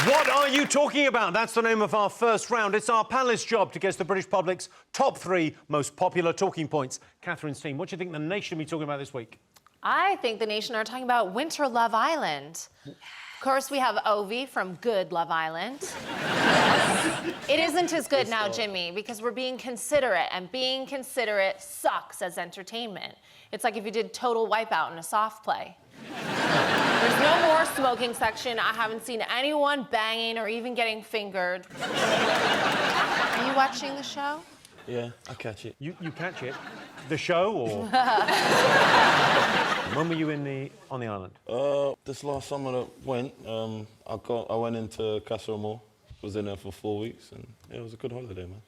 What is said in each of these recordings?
What are you talking about? That's the name of our first round. It's our panellists' job to guess the British public's top 3 most popular talking points. Catherine's team, what do you think the nation will be talking about this week? I think the nation are talking about Winter Love Island. Of course, we have Ovi from Good Love Island. It isn't as good now, Jimmy, because we're being considerate, and being considerate sucks as entertainment. It's like if you did Total Wipeout in a soft play. There's no more smoking section. I haven't seen anyone banging or even getting fingered. Are you watching the show? Yeah, I catch it. You catch it? The show, or...? When were you on the island? This last summer that went, I went into Casa Amor, was in there for 4 weeks, and yeah, it was a good holiday, man.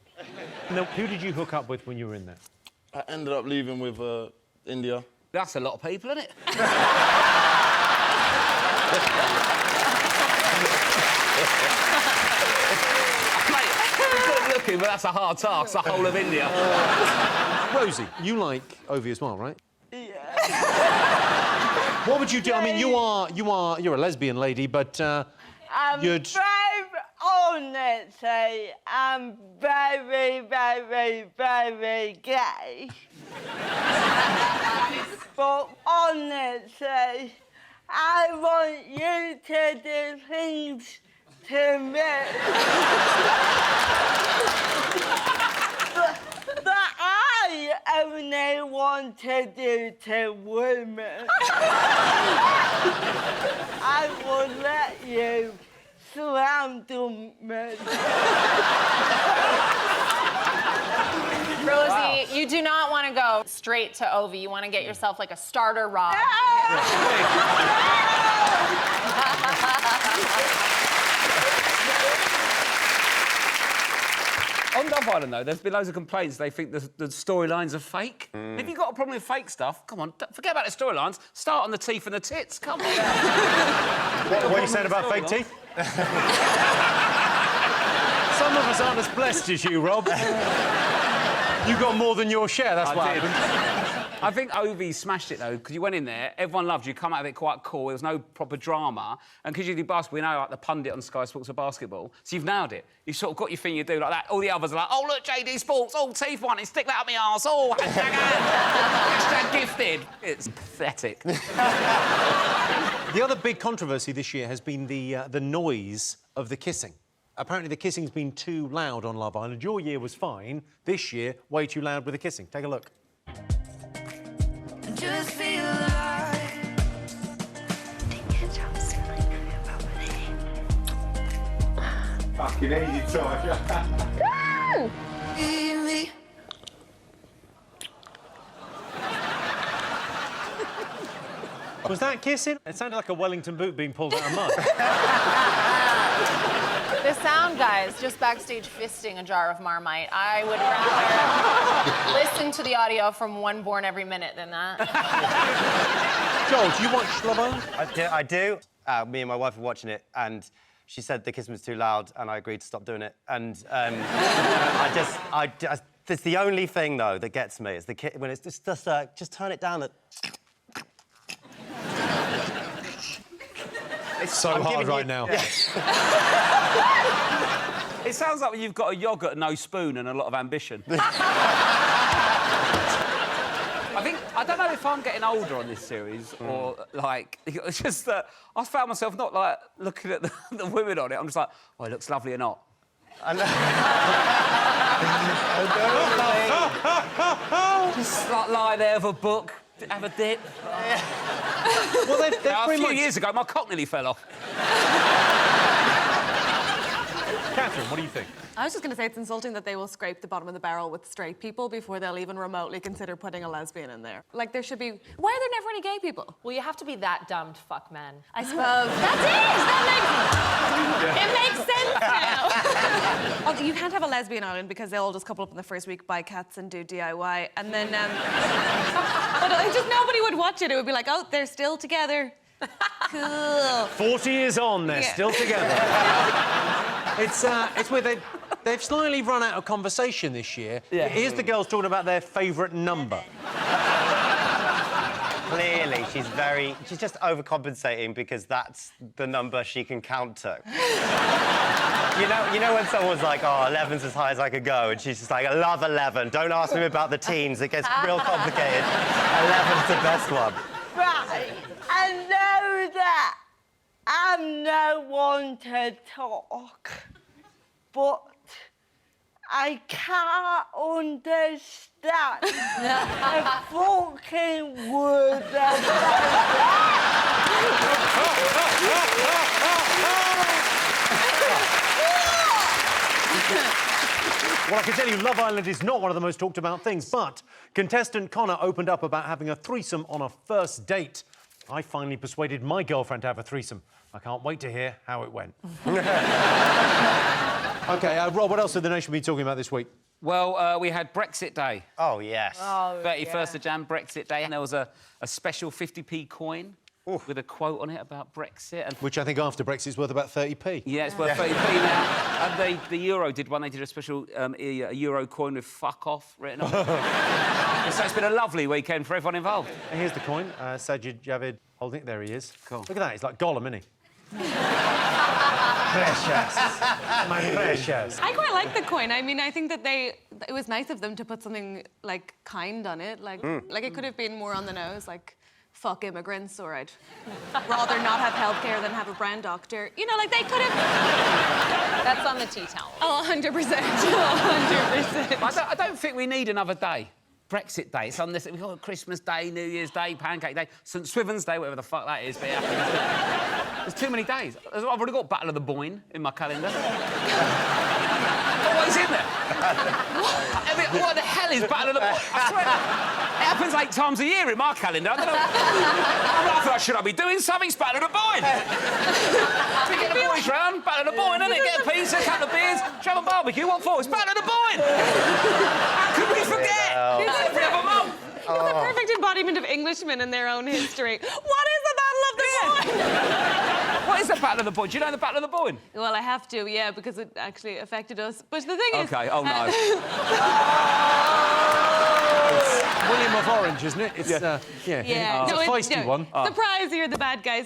Now, who did you hook up with when you were in there? I ended up leaving with India. That's a lot of people, isn't it? Mate, good looking, but that's a hard task, the whole of India. Rosie, you like Ovi as well, right? Yeah. What would you do? I mean, you're a lesbian lady, but you'd... Honestly, I'm very, very, very gay. But honestly, I want you to do things to me that I only want to do to women. I will let you slam dunk me. Rosie, you do not want to go straight to Ovi. You want to get yourself like a starter rod. On Love Island, though, there's been loads of complaints. They think the storylines are fake. If you've got a problem with fake stuff, come on, forget about the storylines. Start on the teeth and the tits. Come on. What are you saying about fake teeth? Some of us aren't as blessed as you, Rob. You got more than your share, that's what happened. I think Ovi smashed it, though, because you went in there, everyone loved you, come out of it quite cool, there was no proper drama, and because you do basketball, you know, like the pundit on Sky Sports for basketball, so you've nailed it. You've sort of got your thing you do like that. All the others are like, oh, look, JD Sports, oh, teeth one, and stick that up my arse, oh, hashtag ad, hashtag gifted. It's pathetic. The other big controversy this year has been the noise of the kissing. Apparently, the kissing's been too loud on Love Island. Your year was fine. This year, way too loud with the kissing. Take a look. Just feel alive. Fucking easy, George. Was that kissing? It sounded like a Wellington boot being pulled out of mud. The sound guys just backstage fisting a jar of Marmite. I would rather listen to the audio from One Born Every Minute than that. Joel, do you watch Love Island? I do. Me and my wife were watching it, and she said the kissing was too loud, and I agreed to stop doing it. And it's the only thing though that gets me is the when it's just turn it down. It's so hard right now. Yeah. It sounds like you've got a yoghurt, no spoon, and a lot of ambition. I don't know if I'm getting older on this series or, like, it's just that I found myself not, like, looking at the women on it. I'm just like, oh, it looks lovely or not. Just, like, lie there with a book, have a dip. Well, a few years ago, my cock nearly fell off. Catherine, what do you think? I was just going to say it's insulting that they will scrape the bottom of the barrel with straight people before they'll even remotely consider putting a lesbian in there. Like, there should be... Why are there never any gay people? Well, you have to be that dumb to fuck men. I suppose. It makes sense now. Oh, you can't have a lesbian island because they'll all just couple up in the first week, buy cats and do DIY, and then... but just nobody would watch it. It would be like, oh, they're still together. Cool. 40 years on, they're still together. It's weird. They've slightly run out of conversation this year. Yeah. Here's the girls talking about their favourite number. Clearly, she's just overcompensating because that's the number she can count to. You know when someone's like, oh, 11's as high as I could go, and she's just like, I love 11. Don't ask me about the teens. It gets real complicated. 11's the best one. Right, I know that I'm no one to talk, but I can't understand a fucking word of Well, I can tell you, Love Island is not one of the most talked about things, but contestant Connor opened up about having a threesome on a first date. I finally persuaded my girlfriend to have a threesome. I can't wait to hear how it went. OK, Rob, what else have the nation been talking about this week? Well, we had Brexit Day. Oh, yes. 31st of Jan, Brexit Day, and there was a special 50p coin with a quote on it about Brexit. And Which I think after Brexit's worth about 30p. yeah, it's worth 30p now. And the Euro did one. They did a special a Euro coin with "fuck off" written on it. So it's been a lovely weekend for everyone involved. And here's the coin. Sajid Javid holding it. There he is. Cool. Look at that. He's like Gollum, isn't he? Precious. My precious. I quite like the coin. I mean, I think that it was nice of them to put something, like, kind on it. Like it could have been more on the nose, like, fuck immigrants, or I'd rather not have healthcare than have a brand doctor. You know, like, they could have... That's on the tea towel. Oh, 100%. 100%. I don't think we need another day. Brexit Day. It's on this. We've got Christmas Day, New Year's Day, Pancake Day, St Swithin's Day, whatever the fuck that is. But yeah, there's too many days. I've already got Battle of the Boyne in my calendar. What is in there? What the hell is Battle of the Boyne? I swear, it happens 8 times a year in my calendar. I don't know. I thought, should I be doing something? It's Battle of the Boyne. We get the boys round, Battle of the Boyne, innit? Get a pizza, a couple of beers, have a barbecue. What for? It's Battle of the Boyne. How could we forget? Every other month. It's a perfect embodiment of Englishmen and their own history. What is the Battle of the Boyne? What is the Battle of the Boyne? Do you know the Battle of the Boyne? Well, I have to, yeah, because it actually affected us. But the thing is... OK, oh no. It's William of Orange, isn't it? It's, Yeah. It's a feisty one. Surprise, you're the bad guys.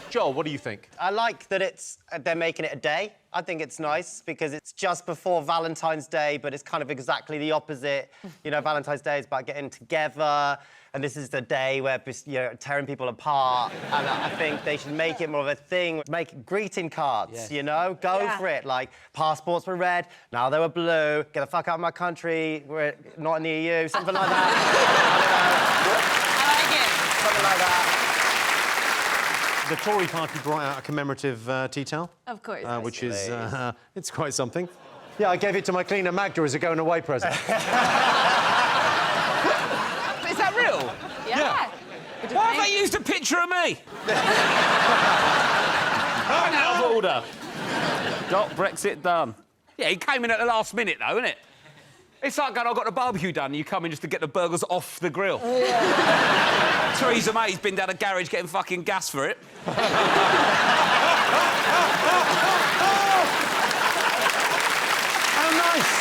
Joel, what do you think? I like that they're making it a day. I think it's nice because it's just before Valentine's Day, but it's kind of exactly the opposite. You know, Valentine's Day is about getting together, and this is the day where, you know, tearing people apart. And I think they should make it more of a thing. Make greeting cards, you know? Go for it. Like, passports were red, now they were blue. Get the fuck out of my country, we're not in the EU, something like that. I like it. Something like that. The Tory party brought out a commemorative tea towel. Of course. Which is, it's quite something. Yeah, I gave it to my cleaner Magda as a going-away present. Is that real? Yeah. Why have they used a picture of me? I'm out of order. Got Brexit done. Yeah, he came in at the last minute, though, isn't it? It's like going, I got the barbecue done, and you come in just to get the burgers off the grill. Theresa May's been down a garage getting fucking gas for it. How nice!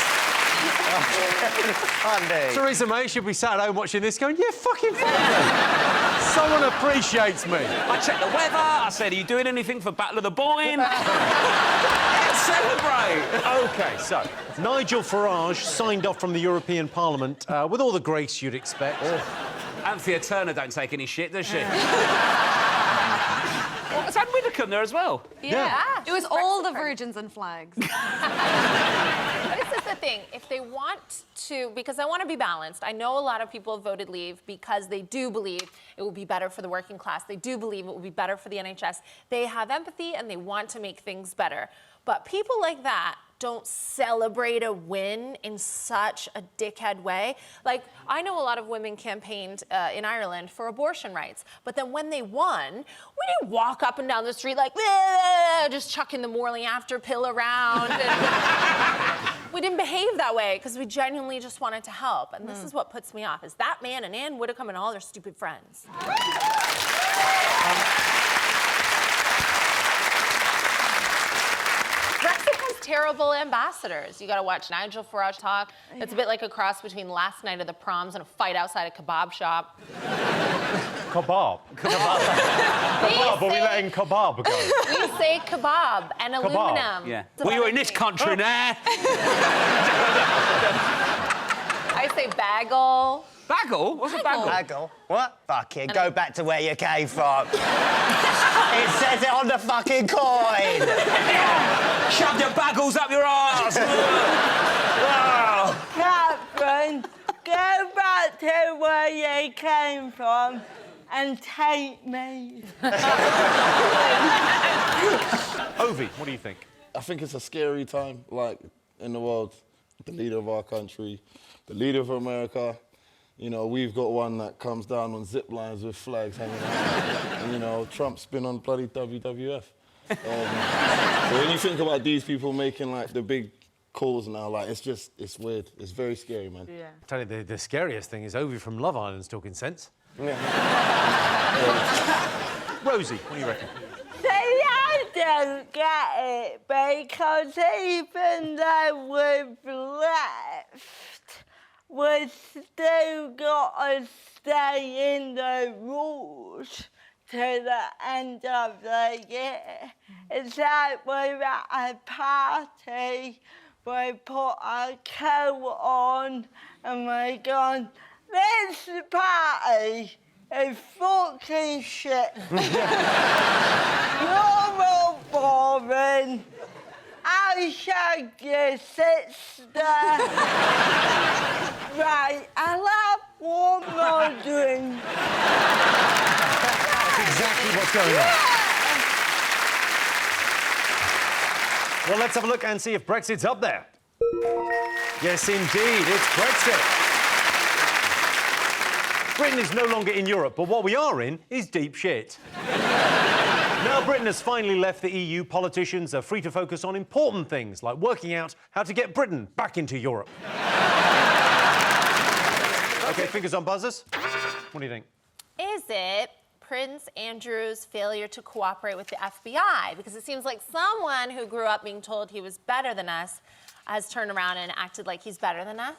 Funny. Theresa May should be sat at home watching this going, yeah, fucking fine. Someone appreciates me. I checked the weather, I said, are you doing anything for Battle of the Boyne? Let's celebrate! OK, so Nigel Farage signed off from the European Parliament with all the grace you'd expect. Anthea Turner don't take any shit, does she? It's Anne Widdecombe there as well. Yeah. It was all the virgins and flags. But this is the thing. If they want to, because I want to be balanced, I know a lot of people have voted leave because they do believe it will be better for the working class. They do believe it will be better for the NHS. They have empathy and they want to make things better. But people like that don't celebrate a win in such a dickhead way. Like, I know a lot of women campaigned in Ireland for abortion rights, but then when they won, we didn't walk up and down the street like, just chucking the morning after pill around. And we didn't behave that way because we genuinely just wanted to help. And this is what puts me off, is that man and Anne Widdecombe and all their stupid friends. Brexit has terrible ambassadors. You got to watch Nigel Farage talk. It's a bit like a cross between Last Night of the Proms and a fight outside a kebab shop. Kebab. Kebab. Are we letting kebab go? We say kebab and aluminum. Yeah. It's a Well, you're in funny this thing. country now. I say bagel. Bagel? What's a bagel? Bagel? What? Fuck it, go back to where you came from. It says it on the fucking coin. Shove your bagels up your arse. Wow. Catherine, go back to where you came from and take me. Ovi, what do you think? I think it's a scary time, like, in the world. The leader of our country, the leader of America. You know, we've got one that comes down on zip lines with flags hanging out. And, you know, Trump's been on bloody WWF. So when you think about these people making, like, the big calls now, like, it's weird. It's very scary, man. Yeah. I tell you, the scariest thing is Ovi from Love Island's talking sense. Rosie, what do you reckon? See, I don't get it because even though we've left, we've still got to stay in the rules to the end of the year. It's like we're at a party, we put our coat on and we're going, this party is fucking shit. You're all boring. I shag your sister. Right, I'll have one more drink. That's exactly what's going on. Well, let's have a look and see if Brexit's up there. Yes, indeed, it's Brexit. Britain is no longer in Europe, but what we are in is deep shit. Now Britain has finally left the EU, politicians are free to focus on important things like working out how to get Britain back into Europe. OK, fingers on buzzers. What do you think? Is it Prince Andrew's failure to cooperate with the FBI? Because it seems like someone who grew up being told he was better than us has turned around and acted like he's better than us.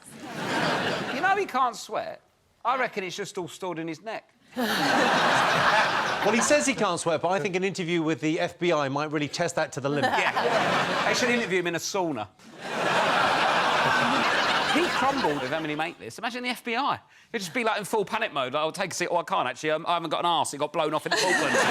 You know he can't sweat? I reckon it's just all stored in his neck. Well, he says he can't swear, but I think an interview with the FBI might really test that to the limit. Yeah. They should interview him in a sauna. He crumbled if Emily make this. Imagine the FBI. He'd just be like in full panic mode. Like, I'll take a seat. Oh, I can't actually. I haven't got an arse. It got blown off in the Falklands.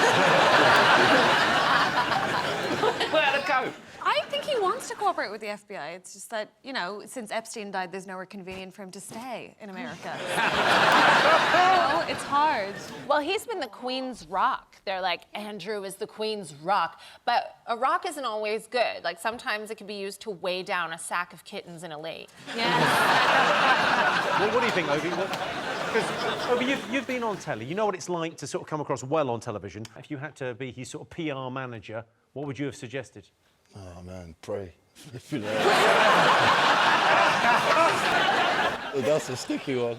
Where to go? I think he wants to cooperate with the FBI. It's just that, you know, since Epstein died, there's nowhere convenient for him to stay in America. So it's hard. Well, he's been the Queen's rock. They're like, Andrew is the Queen's rock. But a rock isn't always good. Like, sometimes it can be used to weigh down a sack of kittens in a lake. Yeah. Well, what do you think, Ovi? Because, Ovi, you've been on telly. You know what it's like to sort of come across well on television. If you had to be his sort of PR manager, what would you have suggested? Oh, man, pray. That's a sticky one.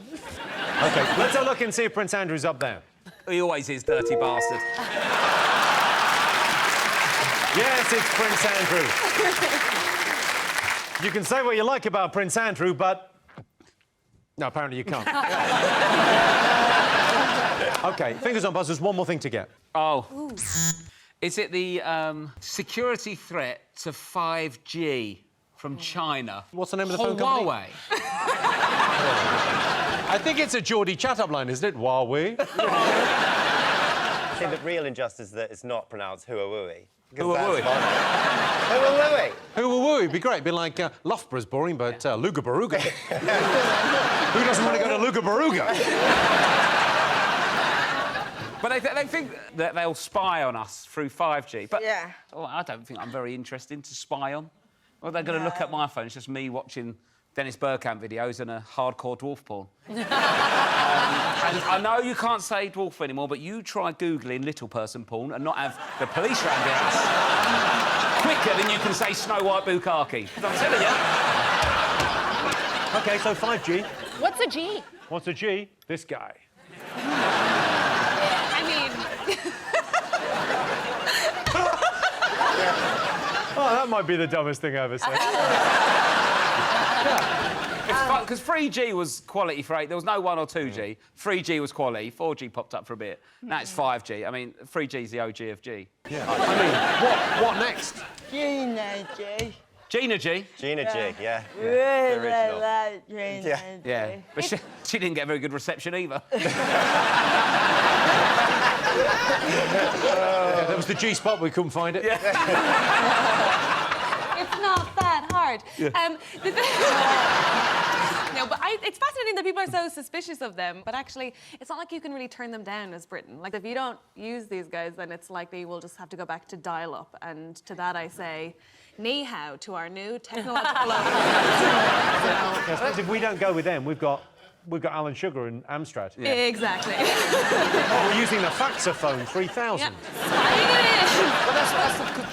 OK, let's have a look and see if Prince Andrew's up there. He always is, dirty bastard. Yes, it's Prince Andrew. You can say what you like about Prince Andrew, but... No, apparently you can't. OK, fingers on buzzers, one more thing to get. Oh. Ooh. Is it the security threat to 5G from China? What's the name of the phone company? Huawei. I think it's a Geordie chat-up line, isn't it? Huawei. I think the real injustice is that it's not pronounced Huawei. Huawei. Huawei. Huawei would be great. It'd be like Loughborough's boring, but Luga Baruga. Who doesn't want to go to Luga Baruga? But they think that they'll spy on us through 5G. But Yeah. I don't think I'm very interested to spy on. Well, they're going to look at my phone. It's just me watching Dennis Bergkamp videos and a hardcore dwarf porn. And I know you can't say dwarf anymore, but you try Googling little person porn and not have the police round your house quicker than you can say Snow White Bukkake. I'm telling you. OK, so 5G. What's a G? What's a G? This guy. I mean... Oh, that That might be the dumbest thing I ever said. It's fun, because 3G was quality for 8. There was no 1 or 2G. 3G was quality. 4G popped up for a bit. Now it's 5G. I mean, 3G's the OG of G. Yeah. I mean, what next? Gina G. Gina G. Gina G, yeah. Really original. like Gina G. Yeah. But she didn't get very good reception either. There was the G spot, we couldn't find it. It's not that hard. No, but it's fascinating that people are so suspicious of them, but actually, it's not like you can really turn them down as Britain. Like, if you don't use these guys, then it's likely we'll just have to go back to dial-up, and to that I say, ni hao to our new technological I suppose if we don't go with them, we've got Alan Sugar and Amstrad. Yeah. Exactly. Oh, we're using the Faxophone 3000. Yep. But that's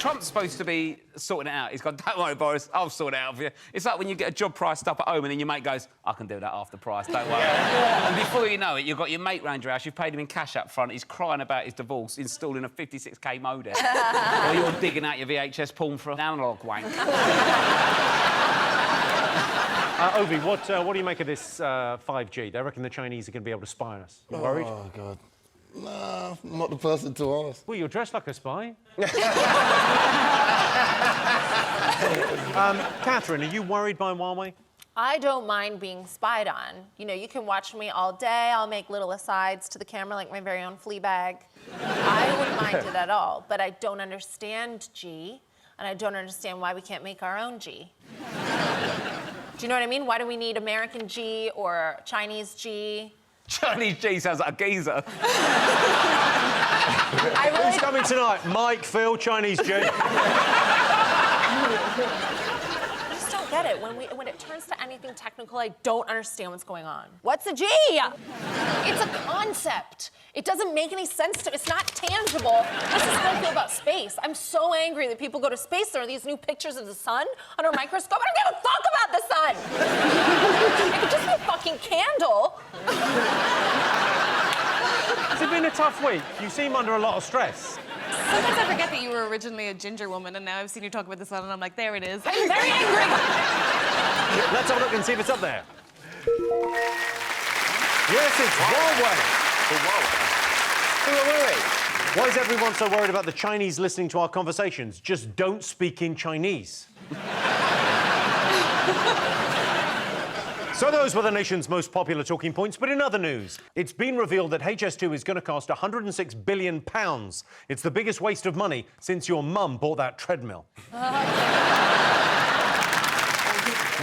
Trump's supposed to be sorting it out. He's gone, don't worry, Boris, I'll sort it out for you. It's like when you get a job priced up at home and then your mate goes, I can do that half the price, don't worry. And before you know it, you've got your mate round your house, you've paid him in cash up front, he's crying about his divorce, installing a 56k modem. Or you're digging out your VHS porn for an analogue wank. Ovi, what do you make of this 5G? They reckon the Chinese are going to be able to spy on us. You worried? Oh, God. Nah, I'm not the person to ask. Well, you're dressed like a spy. Katherine, are you worried by Huawei? I don't mind being spied on. You know, you can watch me all day. I'll make little asides to the camera like my very own Fleabag. I wouldn't mind it at all, but I don't understand G, and I don't understand why we can't make our own G. Do you know what I mean? Why do we need American G or Chinese G? Chinese G sounds like a geezer. Who's coming tonight? Mike, Phil, Chinese G. I just don't get it. When it turns to anything technical, I don't understand what's going on. What's a G? It's a concept. It doesn't make any sense to me. It's not tangible. This is how I feel about space. I'm so angry that people go to space. There are these new pictures of the sun under a microscope. I don't give a fuck about the sun. It could just be a fucking candle. Has it been a tough week? You seem under a lot of stress. Sometimes I forget that you were originally a ginger woman, and now I've seen you talk about this one, and I'm like, there it is. I'm very angry. Let's have a look and see if it's up there. Yes, it's Huawei. Why is everyone so worried about the Chinese listening to our conversations? Just don't speak in Chinese. So those were the nation's most popular talking points, but in other news, it's been revealed that HS2 is going to cost £106 billion. It's the biggest waste of money since your mum bought that treadmill.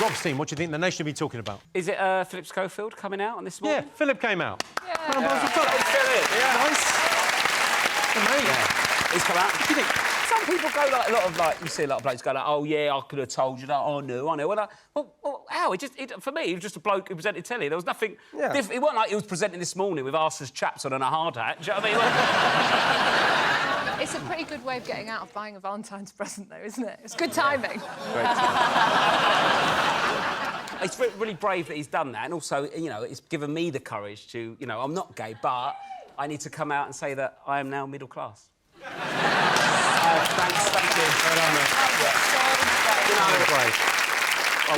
Rob's team, what do you think the nation will be talking about? Is it Philip Schofield coming out on this morning? Yeah, Philip came out. Yeah. Nice. Yeah. He's come out. What do you think? Some people go you see a lot of blokes go like, oh yeah, I could have told you that. Oh, I knew. Well, how? For me, he was just a bloke who presented telly. There was nothing different. It wasn't like he was presenting this morning with arses, chaps on and a hard hat. Do you know what I mean? It's a pretty good way of getting out of buying a Valentine's present, though, isn't it? It's good timing. It's really brave that he's done that, and also, you know, it's given me the courage to, you know, I'm not gay, but I need to come out and say that I am now middle class. Thank you.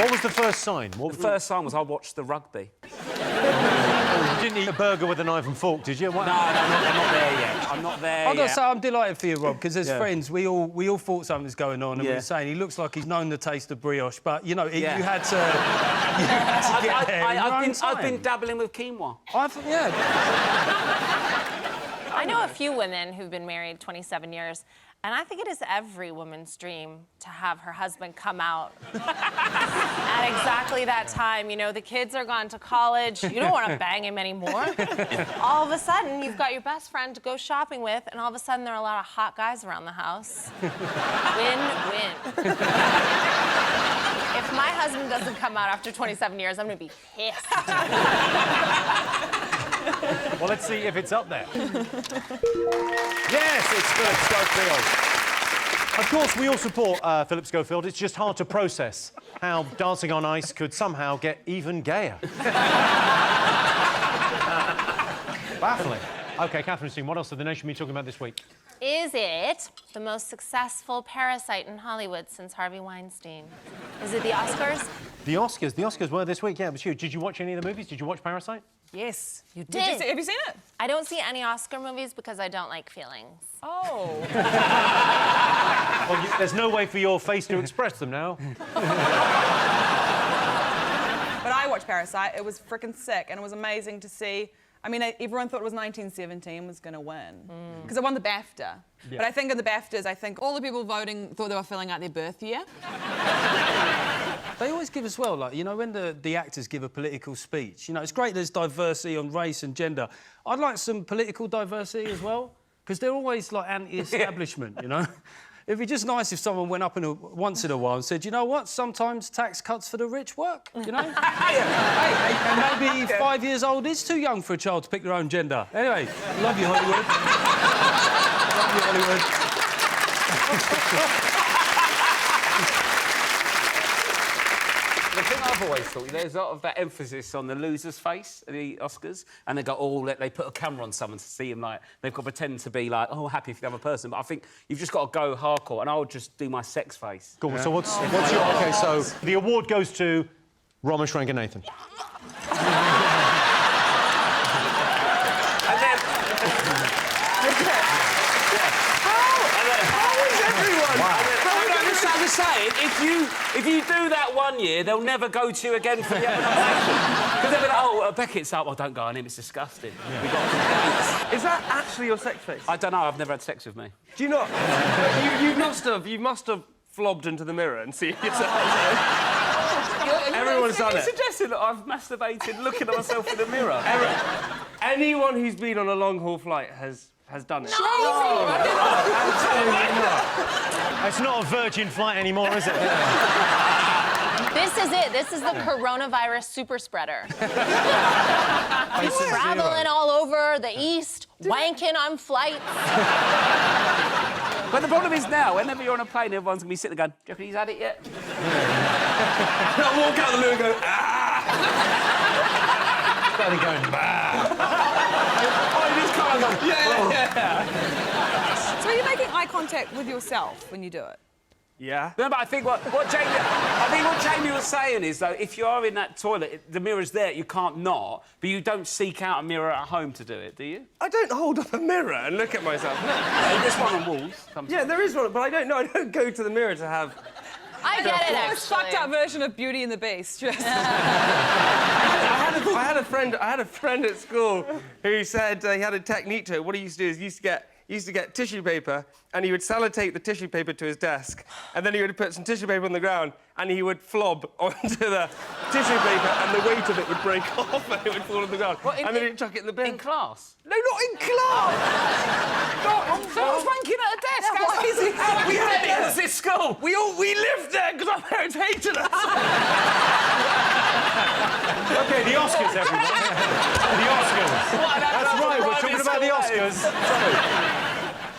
What was the first sign? The first sign was I watched the rugby. You didn't eat a burger with a knife and fork, did you? No, I'm not there yet. I'm not there I've got to yet. say, I'm delighted for you, Rob, because as friends, we all thought something was going on, and we were saying he looks like he's known the taste of brioche, but, you know, you had to get there in your own time. I've been dabbling with quinoa. I know a few women who've been married 27 years, and I think it is every woman's dream to have her husband come out at exactly that time. You know, the kids are gone to college. You don't want to bang him anymore. All of a sudden, you've got your best friend to go shopping with, and all of a sudden, there are a lot of hot guys around the house. Win-win. If my husband doesn't come out after 27 years, I'm going to be pissed. Well, let's see if it's up there. Yes, it's Philip Schofield. Of course, we all support Philip Schofield. It's just hard to process how Dancing on Ice could somehow get even gayer. Baffling. OK, Catherine, what else have the nation been talking about this week? Is it the most successful parasite in Hollywood since Harvey Weinstein? Is it the Oscars? The Oscars were this week, yeah, it was huge. Did you watch any of the movies? Did you watch Parasite? Yes. You did? Have you seen it? I don't see any Oscar movies because I don't like feelings. Oh. Well, there's no way for your face to express them now. But I watched Parasite. It was freaking sick, and it was amazing to see. I mean, everyone thought it was 1917 was going to win because it won the BAFTA. Yeah. But I think in the BAFTAs, I think all the people voting thought they were filling out their birth year. They always give as well, like, you know, when the actors give a political speech, you know, it's great there's diversity on race and gender. I'd like some political diversity as well, because they're always, like, anti-establishment, you know? It'd be just nice if someone went up once in a while and said, you know what, sometimes tax cuts for the rich work, you know? And maybe 5 years old is too young for a child to pick their own gender. Anyway, love you, Hollywood. Love you, Hollywood. The thing I've always thought, there's a lot of that emphasis on the loser's face at the Oscars, and they go, oh, they put a camera on someone to see him, like, they've got to pretend to be like, oh, happy for the other person, but I think you've just got to go hardcore, and I would just do my sex face. Cool, so what's your... OK, so the award goes to Ramesh Ranganathan. And then... How is everyone? Wow. I'm just saying, if you do that 1 year, they'll never go to you again for the other nomination. Because they'll be like, oh, Beckett's up. Well, don't go on him, it's disgusting. Yeah. We've got to... Is that actually your sex face? I don't know, I've never had sex with me. Do you not? you must have flobbed into the mirror and seen yourself. Everyone's done it. You're suggesting that I've masturbated looking at myself in the mirror. Anyone who's been on a long-haul flight has done it. No! Absolutely not. It's not a Virgin flight anymore, is it? This is it. This is the coronavirus super spreader. He's traveling all over the East, wanking on flights. But the problem is now, whenever you're on a plane, everyone's going to be sitting there going, do you reckon he's had it yet? I'll walk out the loo and go, ah! Started going, bah! Oh, you just can't go, yeah. So are you making eye contact with yourself when you do it? Yeah. No, but I think what Jamie was saying is, though, if you are in that toilet, the mirror's there, you can't not, but you don't seek out a mirror at home to do it, do you? I don't hold up a mirror and look at myself. There's one on walls. Yeah, there is one, but I don't go to the mirror to have... I get it, actually. It's fucked up version of Beauty and the Beast. Just... I had a friend at school who said he had a technique to it. What he used to do is he used to get tissue paper and he would sellotape the tissue paper to his desk and then he would put some tissue paper on the ground and he would flob onto the tissue paper and the weight of it would break off and it would fall on the ground. What, and then he'd chuck it in the bin. In class? No, not in class! Someone's wanking at a desk! How easy is it? We had it at this school! We lived there because our parents hated us! OK, the Oscars, everyone. The Oscars. That's right, we're talking about the Oscars.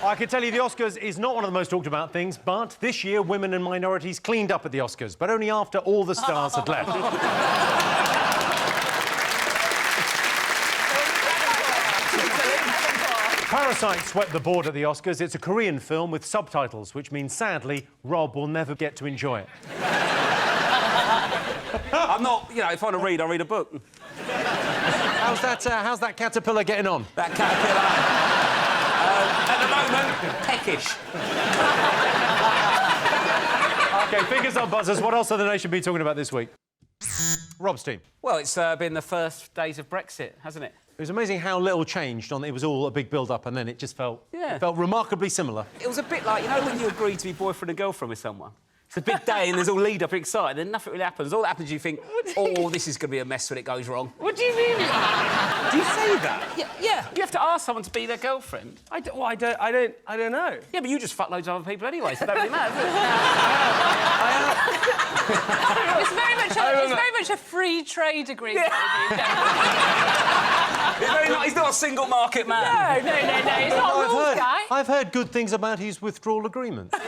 I can tell you the Oscars is not one of the most talked about things, but this year women and minorities cleaned up at the Oscars, but only after all the stars had left. Parasite swept the board at the Oscars. It's a Korean film with subtitles, which means, sadly, Rob will never get to enjoy it. I'm not, you know, if I want to read, I'll read a book. How's that caterpillar getting on? That caterpillar... at the moment, peckish. OK, fingers on buzzers. What else have the nation been talking about this week? Rob's team. Well, it's been the first days of Brexit, hasn't it? It was amazing how little changed. It was all a big build-up, and then it just felt remarkably similar. It was a bit like, you know, when you agree to be boyfriend and girlfriend with someone? It's a big day and there's all lead-up and excited, then nothing really happens. All that happens, you think, oh, this is going to be a mess when it goes wrong. What do you mean? Do you say that? Yeah. You have to ask someone to be their girlfriend. I don't know. Yeah, but you just fuck loads of other people anyway, so it don't really matter, does it? It's very much a free trade agreement with you. He's not a single market man. No. He's not a rules guy. I've heard good things about his withdrawal agreement. The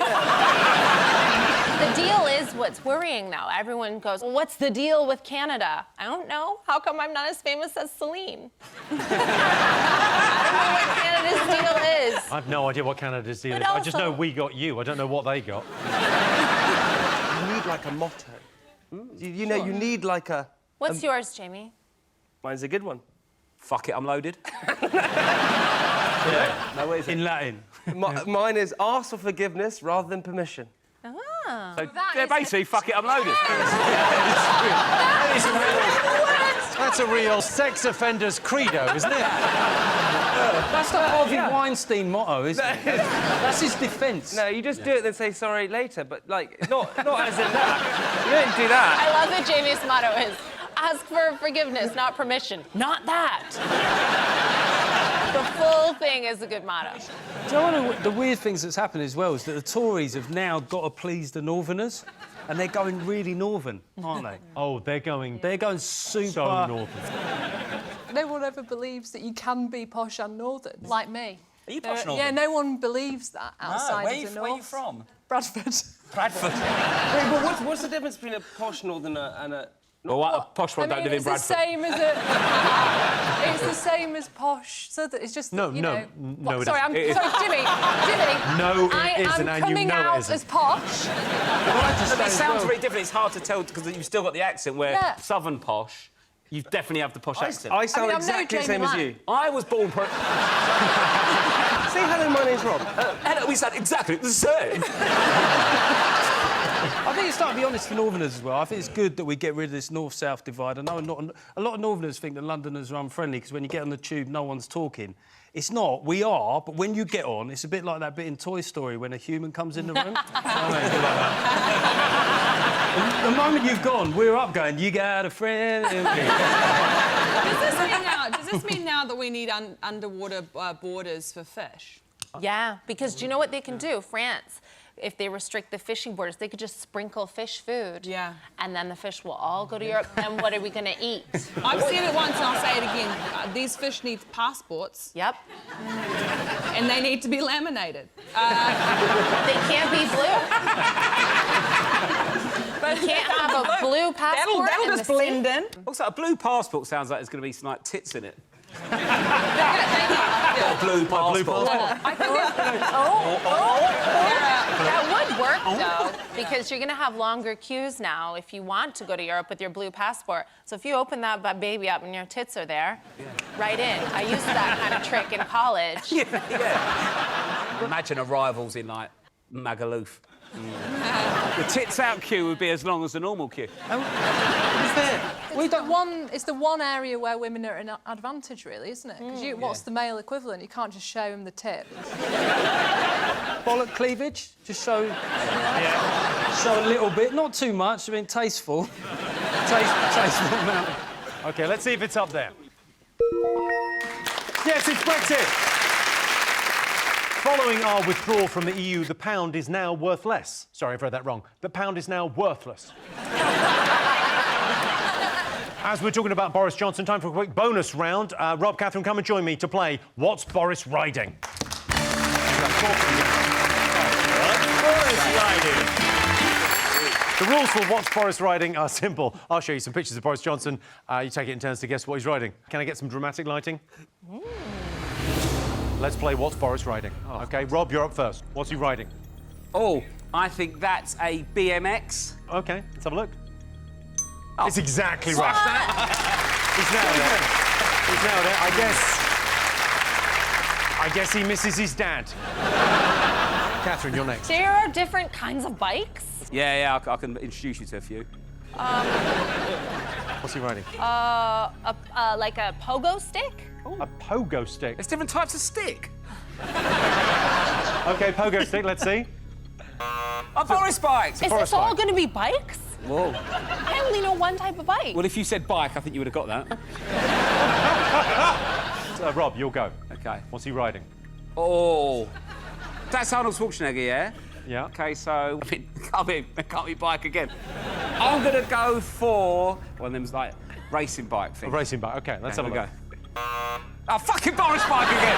deal is what's worrying now. Everyone goes, well, what's the deal with Canada? I don't know. How come I'm not as famous as Celine? I don't know what Canada's deal is. I've no idea what Canada's deal But is. I just also- know we got you. I don't know what they got. You need like a motto. You know, you need like a... What's yours, Jamie? Mine's a good one. Fuck it, I'm loaded. No, what is it? In Latin. Mine is ask for forgiveness rather than permission. Ah. So, basically, fuck it, I'm loaded. That's a real sex offender's credo, isn't it? That's the Harvey Weinstein motto, isn't it? That's his defence. No, you just do it then say sorry later, but like, not as in that. You don't do that. I love that Jamie's motto is ask for forgiveness, not permission. Not that. The full thing is a good motto. Do you know the weird things that's happened as well is that the Tories have now got to please the Northerners, and they're going really northern, aren't they? Oh, they're going super so northern. No one ever believes that you can be posh and northern, like me. Are you posh northern? Yeah, no one believes that outside of the north. Where are you from? Bradford. Bradford. Wait, but what's the difference between a posh northerner and a... Well, a posh one don't live in Bradford. It's the same as it's the same as posh. So that it's just No, you no, know. no, it Sorry, isn't. sorry, Jimmy. No, it I isn't, am and you coming know it out isn't. as posh. It sounds very different. It's hard to tell because you've still got the accent where Yeah. southern posh, you definitely have the posh accent. I sound I'm no exactly the same Jamie as Ladd. you. I was born... Say hello, my name's Rob. Hello, we sound exactly the same. I think it's starting to be honest to Northerners as well. I think it's good that we get rid of this north-south divide. I know a lot of Northerners think that Londoners are unfriendly because when you get on the tube, no one's talking. It's not. We are, but when you get on, it's a bit like that bit in Toy Story when a human comes in the room. The moment you've gone, we're up going, you got a friend. Does this mean now that we need underwater borders for fish? Yeah, because do you know what they can do? France, if they restrict the fishing borders, they could just sprinkle fish food. Yeah. And then the fish will all go to Europe. And what are we going to eat? I've seen it once and I'll say it again. These fish need passports. Yep. And they need to be laminated. They can't be blue. But you can't have a blue passport. That'll in just the blend in. Also, a blue passport sounds like there's going to be some like tits in it. A blue passport. I think that would work, though, because you're going to have longer queues now if you want to go to Europe with your blue passport. So if you open that baby up and your tits are there, right in. I used that kind of trick in college. Yeah. Imagine arrivals in, like, Magaluf. The tits out queue would be as long as the normal queue. It's the one area where women are at an advantage, really, isn't it? Because what's the male equivalent? You can't just show them the tip. Bollock cleavage, just show a little bit, not too much. I mean, tasteful. Tasteful amount. OK, let's see if it's up there. Yes, it's Brexit. Following our withdrawal from the EU, the pound is now worth less. Sorry, I've read that wrong. The pound is now worthless. As we're talking about Boris Johnson, time for a quick bonus round. Rob, Katherine, come and join me to play What's Boris Riding? The rules for What's Boris Riding are simple. I'll show you some pictures of Boris Johnson. You take it in turns to guess what he's riding. Can I get some dramatic lighting? Let's play What's Boris Riding. OK, Rob, you're up first. What's he riding? Oh, I think that's a BMX. OK, let's have a look. Oh. It's exactly right. He's nailed it. I guess he misses his dad. Katherine, you're next. There are different kinds of bikes. Yeah, I can introduce you to a few. What's he riding? Like a pogo stick. Ooh. A pogo stick? There's different types of stick. OK, pogo stick, let's see. A Boris bike. Is this all going to be bikes? Whoa. I only know one type of bike. Well, if you said bike, I think you would have got that. Rob, you'll go. OK. What's he riding? Oh. That's Arnold Schwarzenegger, yeah? Yeah. OK, so... it can't be bike again. I'm going to go for one of them, like, racing bike things. A racing bike, OK, let's have a go. look. Oh, fucking Boris bike again!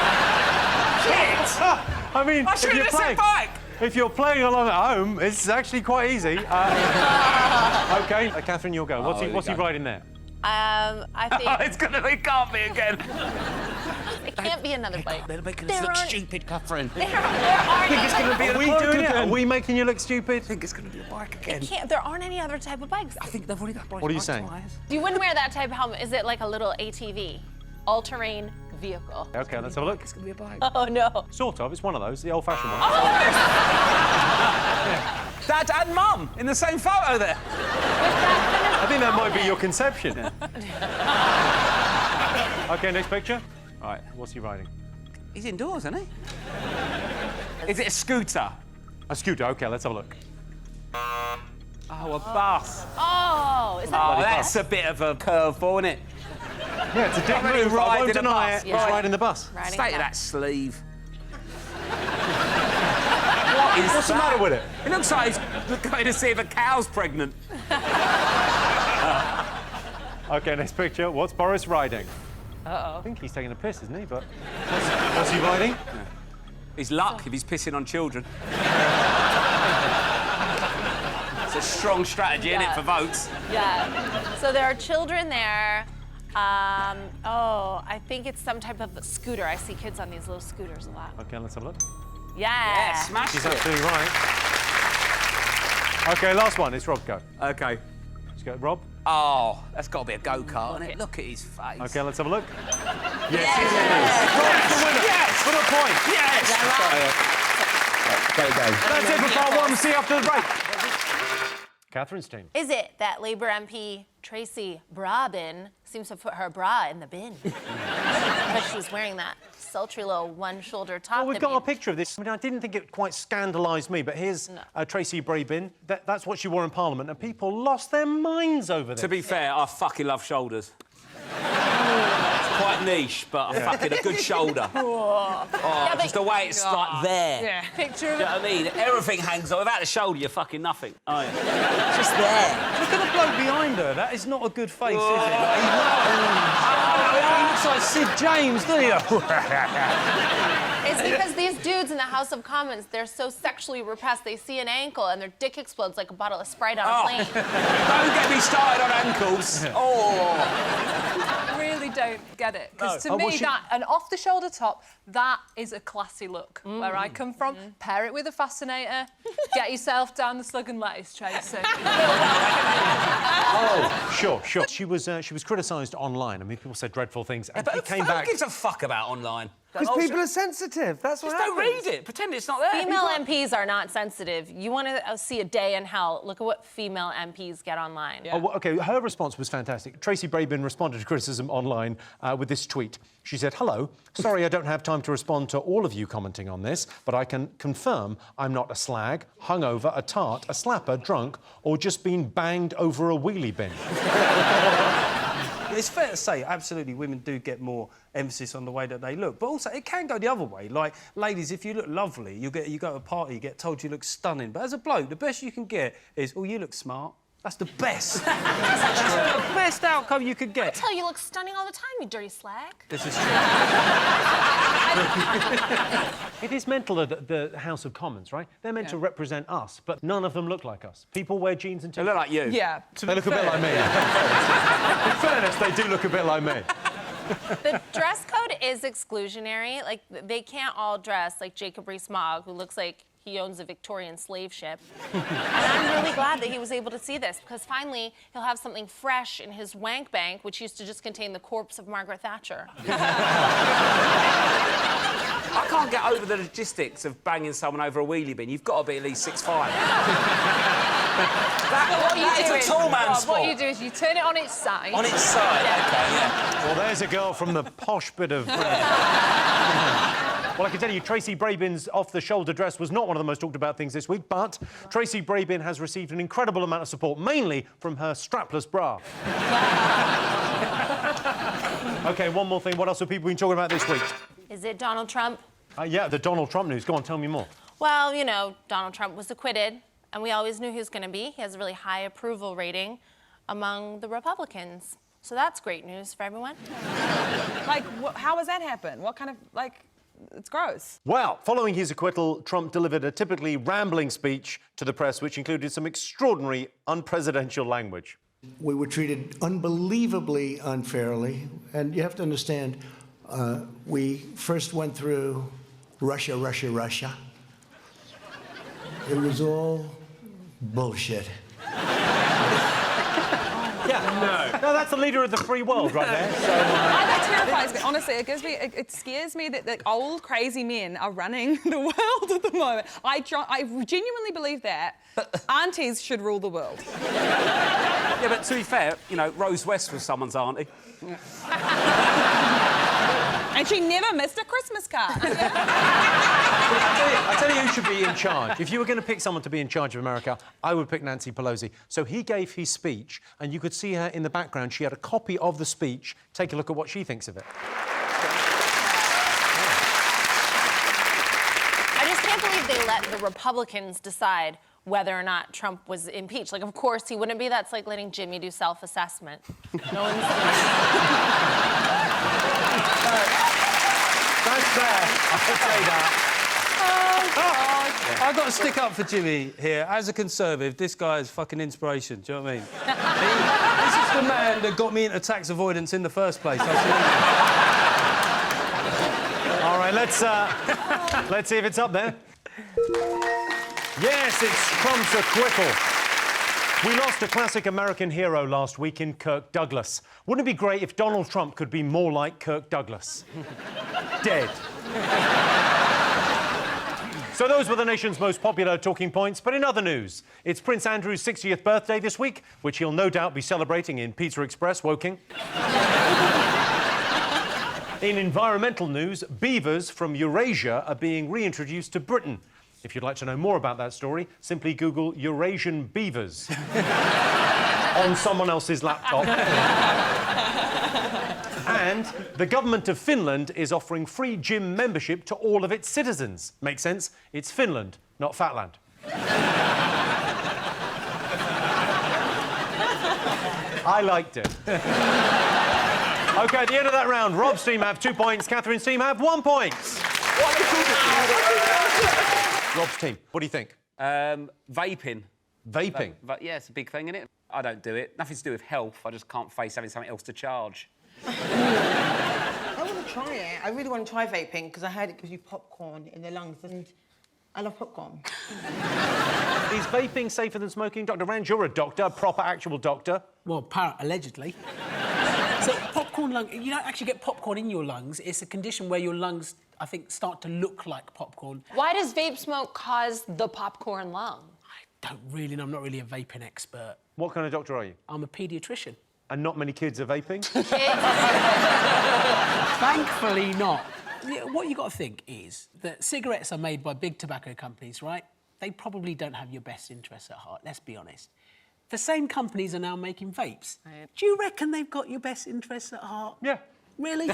Shit! I mean, I should have said bike! If you're playing along at home, it's actually quite easy. OK, Katherine, you'll go. What's he riding there? I think... It's can't be again. It can't be another bike. They're making us look stupid, Katherine. There aren't It's going to be Are we doing it? Are we making you look stupid? I think it's going to be a bike again. there aren't any other type of bikes. I think they've already got bikes. What are you saying? You wouldn't wear that type of helmet. Is it like a little ATV? All-terrain vehicle. OK, let's have a look. It's going to be a bike. Oh, no. Sort of. It's one of those, the old-fashioned ones. Dad and Mum in the same photo there. I think that might be your conception. OK, next picture. All right, what's he riding? He's indoors, isn't he? Is it a scooter? A scooter. OK, let's have a look. Oh, a bus. Oh, is that Oh, that's a bit of a curveball, isn't it? Yeah, it's a dick move. I won't deny it. He's riding the bus. State of that sleeve. What's the matter with it? It looks like he's going to see if a cow's pregnant. OK, next picture. What's Boris riding? Uh-oh. I think he's taking a piss, isn't he? But what's he riding? He's luck if he's pissing on children. It's a strong strategy, isn't it, for votes? Yeah. So there are children there. I think it's some type of scooter. I see kids on these little scooters a lot. OK, let's have a look. Yeah. Smash She's it. absolutely right. OK, last one. It's Rob go. OK. Let's go, Rob. Oh, that's got to be a go-kart, isn't it? Look at his face. OK, let's have a look. Yes, Yes! it is. Rob's the winner. Yes! For the point. Yes! That's it for part one. See you after the break. Katherine's team. Is it that Labour MP Tracy Brabin seems to put her bra in the bin? Because she's wearing that sultry little one-shoulder top. Well, we've got a picture of this. I mean, I didn't think it quite scandalised me, but here's Tracy Brabin. That's what she wore in Parliament, and people lost their minds over this. To be fair, I fucking love shoulders. It's quite niche, but I fucking a good shoulder. Just the way it's like there. Yeah. Picture of Do you know what I mean? Everything hangs on. Without the shoulder, you're fucking nothing. Oh, yeah. It's just there. Look at the bloke behind her. That is not a good face, is it? Like, he looks like Sid James, doesn't he? It's because these dudes in the House of Commons, they're so sexually repressed, they see an ankle and their dick explodes like a bottle of Sprite on a plane. Don't get me started on ankles. I really don't get it. Because to me, an off-the-shoulder top, that is a classy look. Where I come from, pair it with a fascinator, get yourself down the slug and lettuce, Tracy. Oh, sure. She was criticised online. I mean, people said dreadful things, and she came back. Who gives a fuck about online? Because people are sensitive. That's what Just don't happens. read it. Pretend it's not there. Female MPs are not sensitive. You want to see a day in hell, look at what female MPs get online. Oh, well, OK, her response was fantastic. Tracy Brabin responded to criticism online with this tweet. She said, "Hello, sorry I don't have time to respond to all of you commenting on this, but I can confirm I'm not a slag, hungover, a tart, a slapper, drunk, or just been banged over a wheelie bin." It's fair to say, absolutely, women do get more emphasis on the way that they look. But also, it can go the other way. Like, ladies, if you look lovely, you go to a party, you get told you look stunning. But as a bloke, the best you can get is, oh, you look smart. That's the best. That's the best outcome you could I get. tell you look stunning all the time, you dirty slag. This is true. It is mental, the House of Commons, right? They're meant to represent us, but none of them look like us. People wear jeans and They look like you. Yeah. They look a bit like me. In fairness, they do look a bit like me. The dress code is exclusionary. Like, they can't all dress like Jacob Rees-Mogg, who looks like he owns a Victorian slave ship. And I'm really glad that he was able to see this, because finally he'll have something fresh in his wank bank, which used to just contain the corpse of Margaret Thatcher. I can't get over the logistics of banging someone over a wheelie bin. You've got to be at least 6'5". That is a tall man's sport. What you do is you turn it on its side. On its side, OK, yeah. Well, there's a girl from the posh bit of... Well, I can tell you, Tracy Brabin's off-the-shoulder dress was not one of the most talked about things this week, but Tracy Brabin has received an incredible amount of support, mainly from her strapless bra. OK, one more thing. What else have people been talking about this week? Is it Donald Trump? Yeah, the Donald Trump news. Go on, tell me more. Well, you know, Donald Trump was acquitted, and we always knew he was going to be. He has a really high approval rating among the Republicans. So that's great news for everyone. Like, how has that happened? What kind of, like, it's gross. Well, following his acquittal, Trump delivered a typically rambling speech to the press, which included some extraordinary, unpresidential language. We were treated unbelievably unfairly. And you have to understand, we first went through Russia, Russia, Russia. It was all bullshit. No, that's the leader of the free world right there. So, That terrifies me. Honestly, it scares me that old crazy men are running the world at the moment. I genuinely believe that aunties should rule the world. Yeah, but to be fair, you know, Rose West was someone's auntie. And she never missed a Christmas card. I tell you who should be in charge. If you were going to pick someone to be in charge of America, I would pick Nancy Pelosi. So he gave his speech, and you could see her in the background. She had a copy of the speech. Take a look at what she thinks of it. I just can't believe they let the Republicans decide whether or not Trump was impeached. Like, of course he wouldn't be. That's like letting Jimmy do self-assessment. No one's... That's fair. I can say that. I've got to stick up for Jimmy here. As a Conservative, this guy is fucking inspiration. Do you know what I mean? This is the man that got me into tax avoidance in the first place. All right, let's see if it's up there. Yes, it's Trump's acquittal. We lost a classic American hero last week in Kirk Douglas. Wouldn't it be great if Donald Trump could be more like Kirk Douglas? Dead. So those were the nation's most popular talking points. But in other news, it's Prince Andrew's 60th birthday this week, which he'll no doubt be celebrating in Pizza Express, Woking. In environmental news, beavers from Eurasia are being reintroduced to Britain. If you'd like to know more about that story, simply Google Eurasian beavers on someone else's laptop. And the government of Finland is offering free gym membership to all of its citizens. Makes sense? It's Finland, not Fatland. I liked it. OK, at the end of that round, Rob's team have 2 points, Catherine's team have 1 point. Rob's team, what do you think? Vaping. Vaping? Yeah, it's a big thing, isn't it? I don't do it. Nothing to do with health. I just can't face having something else to charge. I want to try it. I really want to try vaping because I heard it gives you popcorn in the lungs and I love popcorn. Is vaping safer than smoking? Dr. Rand, you're a doctor, a proper, actual doctor. Well, allegedly. So popcorn lung, you don't actually get popcorn in your lungs. It's a condition where your lungs, I think, start to look like popcorn. Why does vape smoke cause the popcorn lung? I don't really know. I'm not really a vaping expert. What kind of doctor are you? I'm a paediatrician. And not many kids are vaping? Thankfully not. What you got to think is that cigarettes are made by big tobacco companies, right? They probably don't have your best interests at heart, let's be honest. The same companies are now making vapes. Right. Do you reckon they've got your best interests at heart? Yeah. Really? I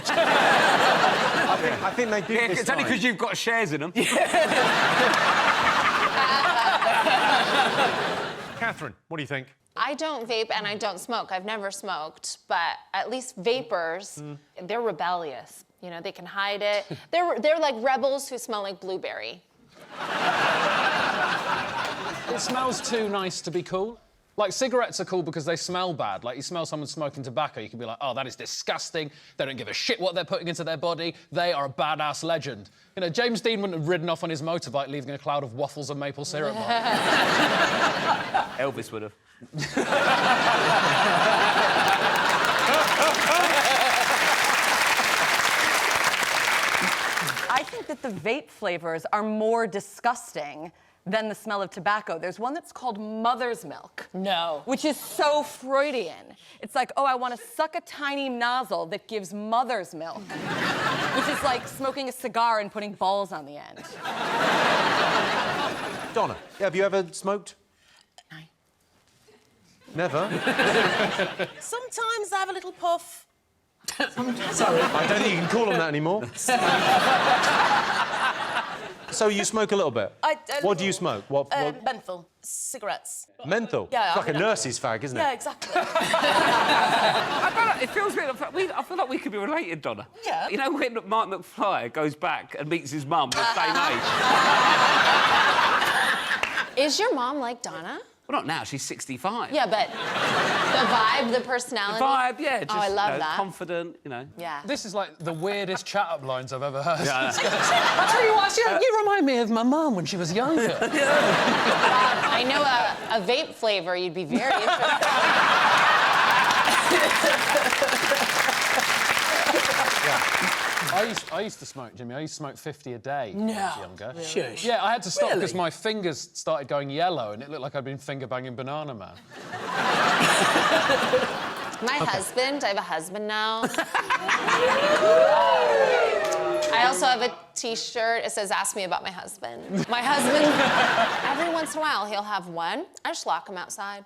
think they do. It's only because you've got shares in them. Catherine, what do you think? I don't vape and I don't smoke. I've never smoked, but at least vapors, they're rebellious. You know, they can hide it. They're like rebels who smell like blueberry. It smells too nice to be cool. Like, cigarettes are cool because they smell bad. Like, you smell someone smoking tobacco, you can be like, oh, that is disgusting. They don't give a shit what they're putting into their body. They are a badass legend. You know, James Dean wouldn't have ridden off on his motorbike leaving a cloud of waffles and maple syrup on. Elvis would have. I think that the vape flavors are more disgusting than the smell of tobacco. There's one that's called mother's milk. No. Which is so Freudian. It's like, oh, I want to suck a tiny nozzle that gives mother's milk. Which is like smoking a cigar and putting balls on the end. Donna, have you ever smoked? No. Never? Sometimes I have a little puff. Sorry. I don't think you can call them that anymore. So you smoke a little bit? What do you smoke? What? Menthol. Cigarettes. Menthol? Yeah, It's like a nurse's fag, isn't it? Yeah, exactly. It feels a bit... I feel like we could be related, Donna. Yeah. You know when Mark McFly goes back and meets his mum the same age? Is your mom like Donna? Well, not now. She's 65. Yeah, but the vibe, the personality. The vibe, yeah. Just, oh, I love that. Confident, you know. Yeah. This is like the weirdest chat-up lines I've ever heard. Yeah, I tell you what, you remind me of my mum when she was younger. I know a vape flavour you'd be very interested I used to smoke, Jimmy. I used to smoke 50 a day when I was younger. Shush. Yeah, I had to stop Really? because my fingers started going yellow and it looked like I'd been finger-banging Banana Man. My husband, I have a husband now. I also have a T-shirt. It says, ask me about my husband. My husband, every once in a while, he'll have one. I just lock him outside.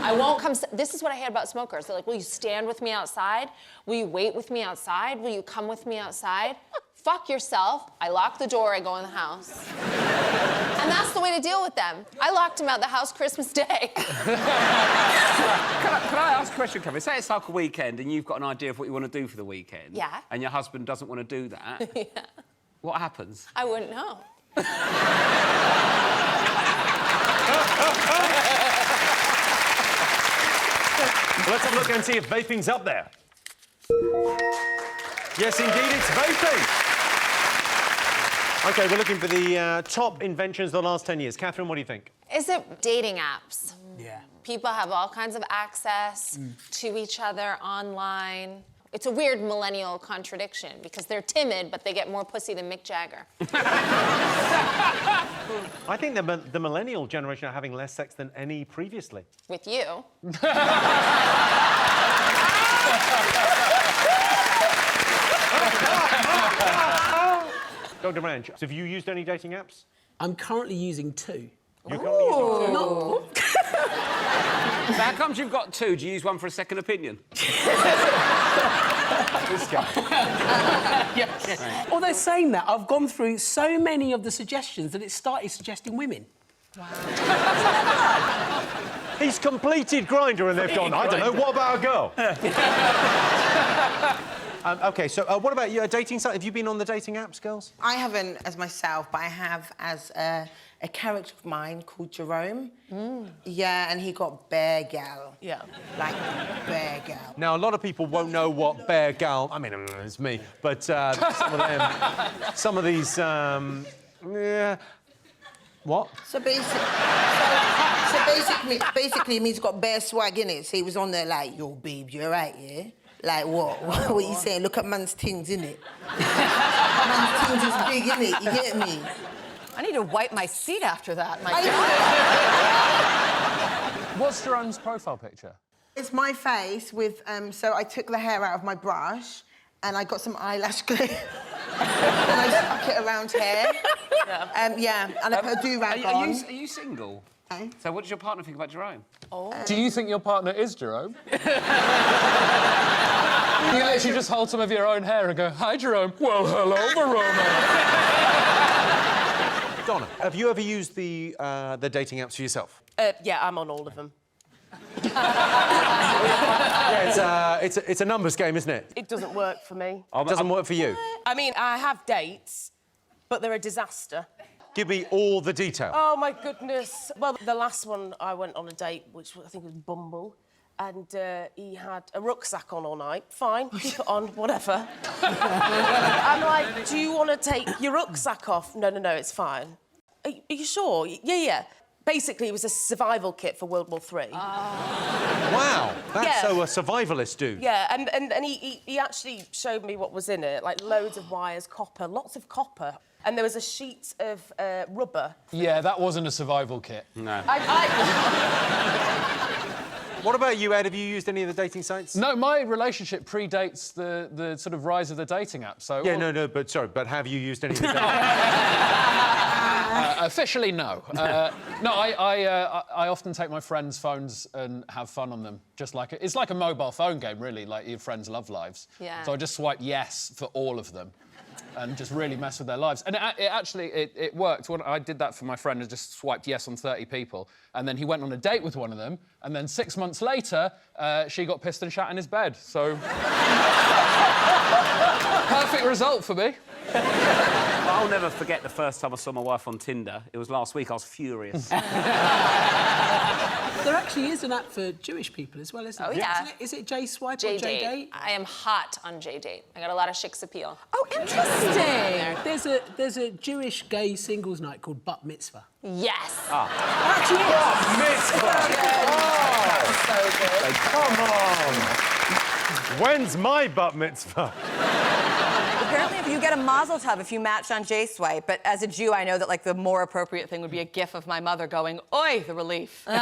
I won't come... This is what I hate about smokers. They're like, will you stand with me outside? Will you wait with me outside? Will you come with me outside? Fuck yourself. I lock the door, I go in the house. And that's the way to deal with them. I locked him out the house Christmas Day. Can I ask a question, Kevin? Say it's like a weekend and you've got an idea of what you want to do for the weekend. Yeah. And your husband doesn't want to do that. Yeah. What happens? I wouldn't know. Let's have a look and see if vaping's up there. Yes, indeed, it's vaping. OK, we're looking for the top inventions of the last 10 years. Catherine, what do you think? Is it dating apps? Yeah. People have all kinds of access to each other online. It's a weird millennial contradiction because they're timid, but they get more pussy than Mick Jagger. I think the millennial generation are having less sex than any previously. With you. Dr. Ranch, so have you used any dating apps? I'm currently using 2. You're currently using 2? No. So how comes you've got 2? Do you use one for a second opinion? This guy. Yes. Although saying that, I've gone through so many of the suggestions that it started suggesting women. Wow. He's completed Grindr and they've gone, I don't know, what about a girl? OK, so what about you? A dating site? Have you been on the dating apps, girls? I haven't as myself, but I have as a character of mine called Jerome. Yeah, and he got bear gal. Yeah. Like, bear gal. Now, a lot of people won't know what bear gal... I mean, it's me, but some of them... Some of these... yeah... What? So basically, basically it means he's got bear swag in it. So he was on there like, yo, babe, you alright, yeah? Like what? What are you saying? Look at man's things, innit? Man's things is big, innit? You get me? I need to wipe my seat after that. What's Jerome's profile picture? It's my face with, so I took the hair out of my brush and I got some eyelash glue and I stuck it around here. Yeah, and I put a do-rag on. Are you single? Okay. So what does your partner think about Jerome? Do you think your partner is Jerome? You literally just hold some of your own hair and go, hi, Jerome. Well, hello, Verona. Donna, have you ever used the dating apps for yourself? Yeah, I'm on all of them. Yeah, it's a numbers game, isn't it? It doesn't work for me. It doesn't work for you? I mean, I have dates, but they're a disaster. Give me all the detail. Oh, my goodness. Well, the last one, I went on a date, which I think was Bumble, and he had a rucksack on all night. Fine, keep it on, whatever. I'm like, do you want to take your rucksack off? No, it's fine. Are you sure? Yeah. Basically, it was a survival kit for World War III. Wow, that's so a survivalist dude. Yeah, and he actually showed me what was in it, like loads of wires, copper, lots of copper. And there was a sheet of rubber. Yeah, that wasn't a survival kit. No. What about you, Ed? Have you used any of the dating sites? No, my relationship predates the sort of rise of the dating app, so... Yeah, no, but sorry, but have you used any of the dating officially, no. No, I often take my friends' phones and have fun on them, just like... It's like a mobile phone game, really, like your friends' love lives. Yeah. So I just swipe yes for all of them. and just really mess with their lives. And it worked. When I did that for my friend and just swiped yes on 30 people, and then he went on a date with one of them, and then 6 months later, she got pissed and shat in his bed. So... perfect result for me. I'll never forget the first time I saw my wife on Tinder. It was last week. I was furious. There actually is an app for Jewish people as well, isn't Oh, it? yeah. Is it J-Swipe or J-Date. J-Date? I am hot on J-Date. I got a lot of chicks appeal. Oh, interesting. There's a Jewish gay singles night called Bat Mitzvah. Yes. Actually, Come on! When's my bat mitzvah? Apparently, if you get a mazel tov if you match on J-Swipe, but as a Jew, I know that like the more appropriate thing would be a gif of my mother going, "Oi, the relief." The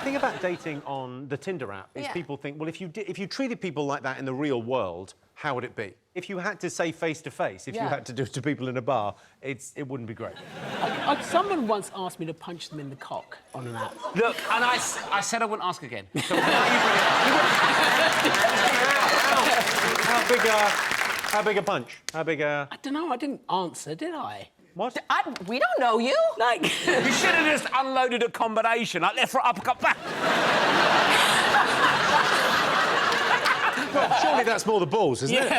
thing about dating on the Tinder app is people think, well, if you treated people like that in the real world, how would it be? If you had to say face to face, if you had to do it to people in a bar, it wouldn't be great. Someone once asked me to punch them in the cock on an app. Look, and I said I wouldn't ask again. So How big a punch? How big a... I don't know, I didn't answer, did I? What? We don't know you. Like... you should have just unloaded a combination, like left, right, uppercut, back. Well, surely that's more the balls, isn't it?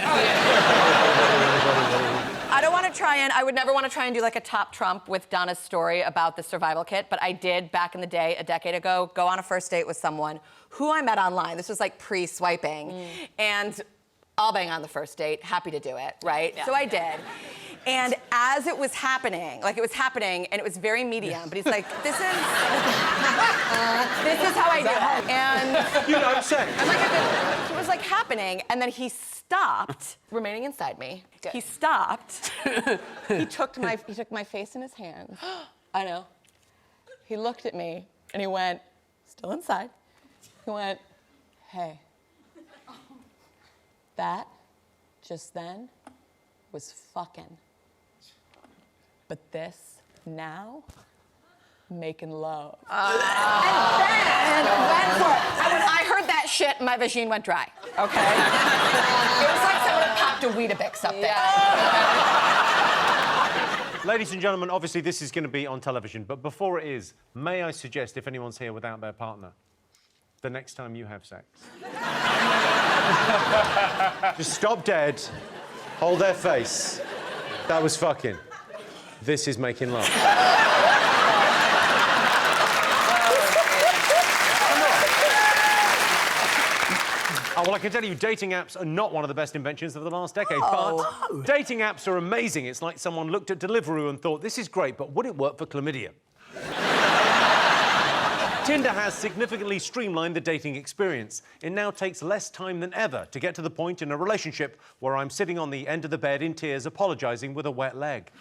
I don't want to try and... I would never want to try and do, like, a top trump with Donna's story about the survival kit, but I did, back in the day, a decade ago, go on a first date with someone who I met online. This was, like, pre-swiping. And I'll bang on the first date. Happy to do it, right? Yeah. So I did. And as it was happening, and it was very medium, but he's like, this is how I do it. And... You know, sex. And like, it was, like, happening, and then he stopped, remaining inside me. Good. He stopped. he took my face in his hands. I know. He looked at me, and he went, still inside. He went, hey. That, just then, was fucking. But this, now, making love. And then, I heard that shit and my vagine went dry, okay? It was like someone had popped a Weetabix up there. Ladies and gentlemen, obviously this is going to be on television, but before it is, may I suggest, if anyone's here without their partner, the next time you have sex, just stop dead, hold their face. That was fucking. This is making love. Oh, well, I can tell you, dating apps are not one of the best inventions of the last decade, but dating apps are amazing. It's like someone looked at Deliveroo and thought, this is great, but would it work for chlamydia? Tinder has significantly streamlined the dating experience. It now takes less time than ever to get to the point in a relationship where I'm sitting on the end of the bed in tears, apologising with a wet leg.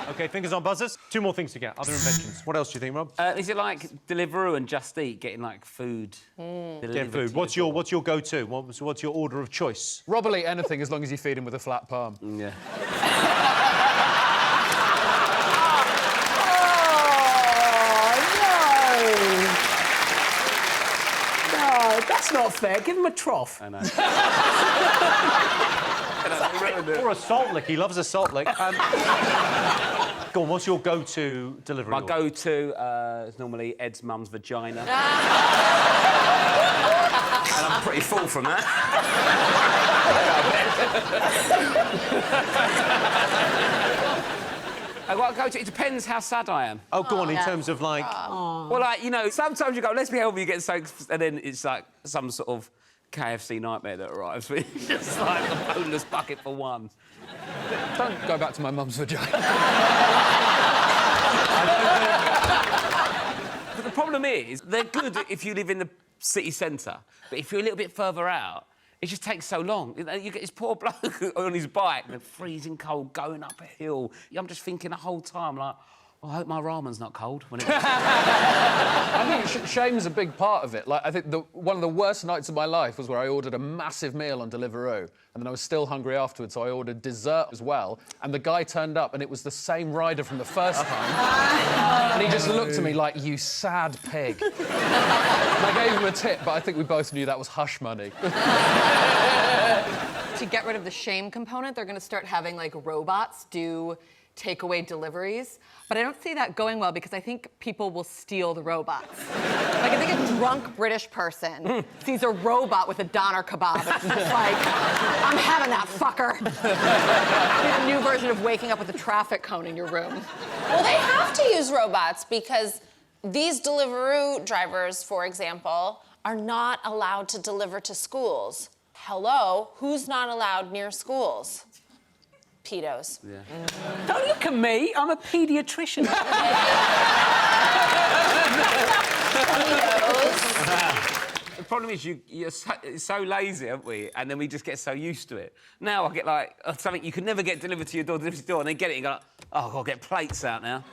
OK, fingers on buzzers. 2 more things to get. Other inventions. What else do you think, Rob? Is it like Deliveroo and Just Eat, getting, like, food? Get food. What's your go-to? What's your order of choice? Rob will eat anything as long as you feed him with a flat palm. Yeah. No, that's not fair. Give him a trough. I know. Or a salt lick. He loves a salt lick. Go on, what's your go-to delivery? My go-to is normally Ed's mum's vagina. And I'm pretty full from that. What I go to, it depends how sad I am. Oh, go on, in terms of, like... Well, like, you know, sometimes you go, let's be healthy, you get so... And then it's, like, some sort of KFC nightmare that arrives. It's just, like, a boneless bucket for one. Don't go back to my mum's vagina. But the problem is, they're good if you live in the city centre. But if you're a little bit further out, it just takes so long. You get this poor bloke on his bike, the freezing cold, going up a hill. I'm just thinking the whole time, like, I hope my ramen's not cold when it... I think shame's a big part of it. Like, I think one of the worst nights of my life was where I ordered a massive meal on Deliveroo, and then I was still hungry afterwards, so I ordered dessert as well. And the guy turned up, and it was the same rider from the first time. And he just looked at me like, "You sad pig." And I gave him a tip, but I think we both knew that was hush money. To get rid of the shame component, they're going to start having, like, robots do takeaway deliveries. But I don't see that going well because I think people will steal the robots. Like, I think a drunk British person sees a robot with a doner kebab. It's just like, I'm having that fucker. It's a new version of waking up with a traffic cone in your room. Well, they have to use robots because these Deliveroo drivers, for example, are not allowed to deliver to schools. Hello, who's not allowed near schools? Pedos. Yeah. Don't look at me. I'm a paediatrician. The problem is you're so lazy, aren't we? And then we just get so used to it. Now I get like something you could never get delivered to your door, and then get it and go, like, oh, I've got to get plates out now.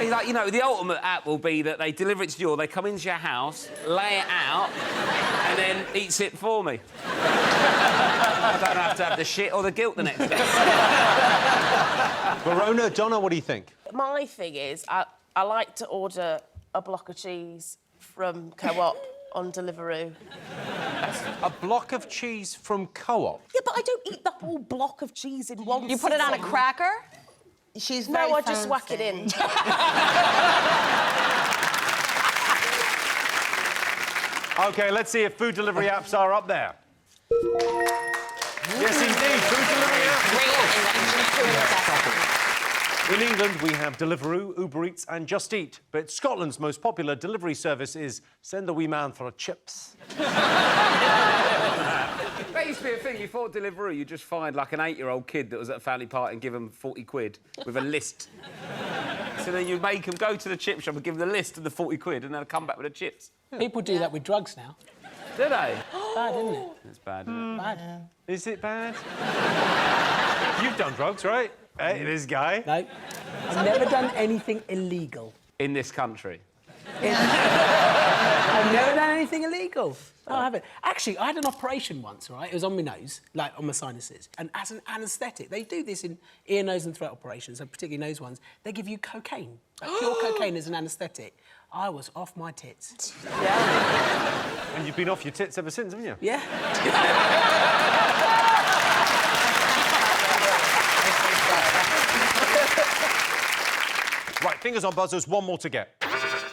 It's like, you know, the ultimate app will be that they deliver it to you, or they come into your house, lay it out, and then eats it for me. I don't have to have the shit or the guilt the next day. Verona, Donna, what do you think? My thing is, I like to order a block of cheese from Co-op on Deliveroo. A block of cheese from Co-op? Yeah, but I don't eat the whole block of cheese in one You put it on a cracker? She's very No, I just whack it in. OK, let's see if food delivery apps are up there. Yes, indeed, food delivery apps. In England, we have Deliveroo, Uber Eats and Just Eat. But Scotland's most popular delivery service is send the wee man for a chips. That used to be a thing. You thought Deliveroo, you just find like an 8-year-old kid that was at a family party and give them 40 quid with a list. So then you'd make them go to the chip shop and give them the list and the 40 quid and then come back with the chips. People do that with drugs now. Do they? Bad, isn't it? It's bad, isn't it? Bad. Is it bad? You've done drugs, right? Hey, this guy. No. I've never done anything illegal. In this country? I've never done anything illegal. No, I haven't. Actually, I had an operation once, right? It was on my nose, like on my sinuses. And as an anaesthetic, they do this in ear, nose and throat operations, and particularly nose ones. They give you cocaine, like pure cocaine as an anaesthetic. I was off my tits. Yeah. And you've been off your tits ever since, haven't you? Yeah. Right, fingers on buzzers, one more to get.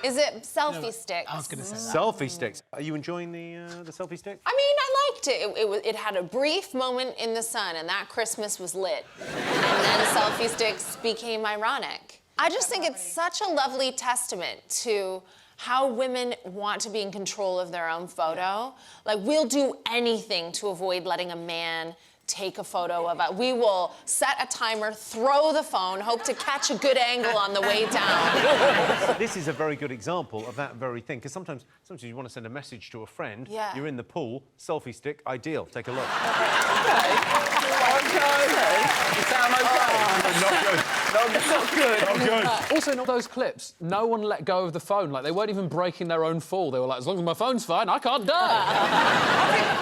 Is it selfie sticks? I was going to say that. Selfie sticks. Are you enjoying the selfie stick? I mean, I liked it. It had a brief moment in the sun, and that Christmas was lit. And then selfie sticks became ironic. I just think it's such a lovely testament to how women want to be in control of their own photo. Like, we'll do anything to avoid letting a man take a photo of it. We will set a timer, throw the phone, hope to catch a good angle on the way down. This is a very good example of that very thing, because sometimes you want to send a message to a friend. Yeah. You're in the pool, selfie stick, ideal. Take a look. Not good. Not good. Not good. Also, in all those clips, no one let go of the phone. Like, they weren't even breaking their own fall. They were like, as long as my phone's fine, I can't die.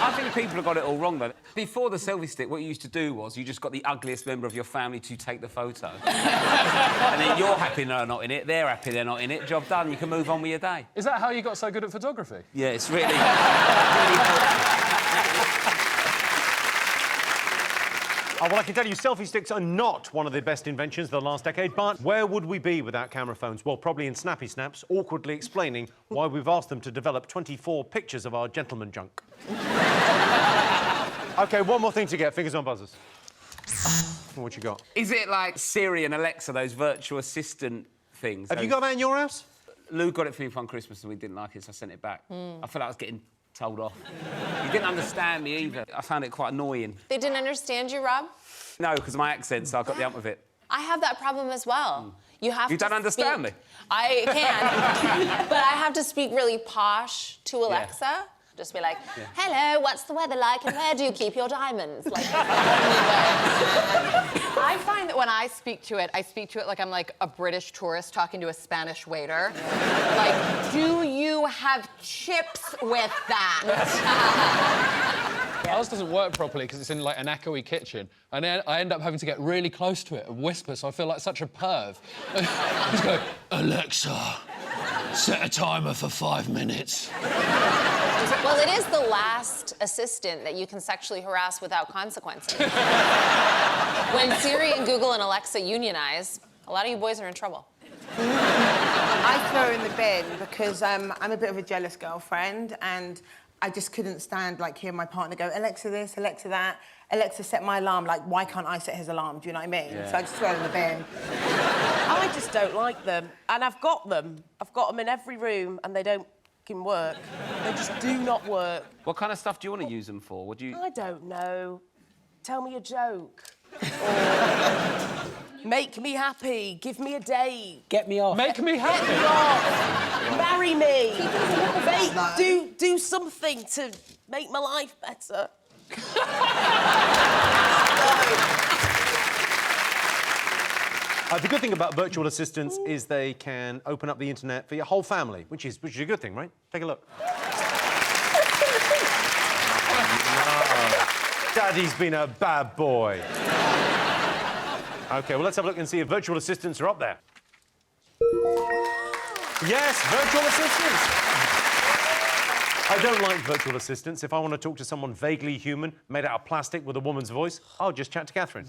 I think people have got it all wrong, though. Before the selfie stick, what you used to do was you just got the ugliest member of your family to take the photo. And then you're happy they're not in it, they're happy they're not in it, job done, you can move on with your day. Is that how you got so good at photography? Yeah, it's really... Oh, well, I can tell you, selfie sticks are not one of the best inventions of the last decade, but where would we be without camera phones? Well, probably in snappy snaps, awkwardly explaining why we've asked them to develop 24 pictures of our gentleman junk. OK, one more thing to get. Fingers on buzzers. What you got? Is it like Siri and Alexa, those virtual assistant things? Have you got that in your house? Lou got it for me for Christmas and we didn't like it, so I sent it back. I felt like I was getting told off. He didn't understand me either. I found it quite annoying. They didn't understand you, Rob? No, because of my accent, so I got the hump of it. I have that problem as well. You don't understand me? I can, but I have to speak really posh to Alexa. Yeah. Just be like, hello, what's the weather like and where do you keep your diamonds? Like, I when I speak to it like I'm like a British tourist talking to a Spanish waiter. Like, do you have chips with that? Ours doesn't work properly because it's in like an echoey kitchen, and then I end up having to get really close to it and whisper, so I feel like such a perv. Just go, Alexa, set a timer for 5 minutes. Well, it is the last assistant that you can sexually harass without consequences. When Siri and Google and Alexa unionize, a lot of you boys are in trouble. I throw her in the bin because I'm a bit of a jealous girlfriend, and I just couldn't stand like hearing my partner go, Alexa this, Alexa that. Alexa set my alarm. Like, why can't I set his alarm? Do you know what I mean? Yeah. So I just throw her in the bin. I just don't like them, and I've got them. I've got them in every room, and they don't fucking work. They just do not work. What kind of stuff do you want to use them for? Would you? I don't know. Tell me a joke. Or make me happy. Give me a date. Get me off. Make me happy. Get me off. Marry me. Do something to make my life better. The good thing about virtual assistants is they can open up the internet for your whole family, which is a good thing, right? Take a look. Daddy's been a bad boy. OK, well, let's have a look and see if virtual assistants are up there. Yes, virtual assistants. I don't like virtual assistants. If I want to talk to someone vaguely human, made out of plastic with a woman's voice, I'll just chat to Katherine.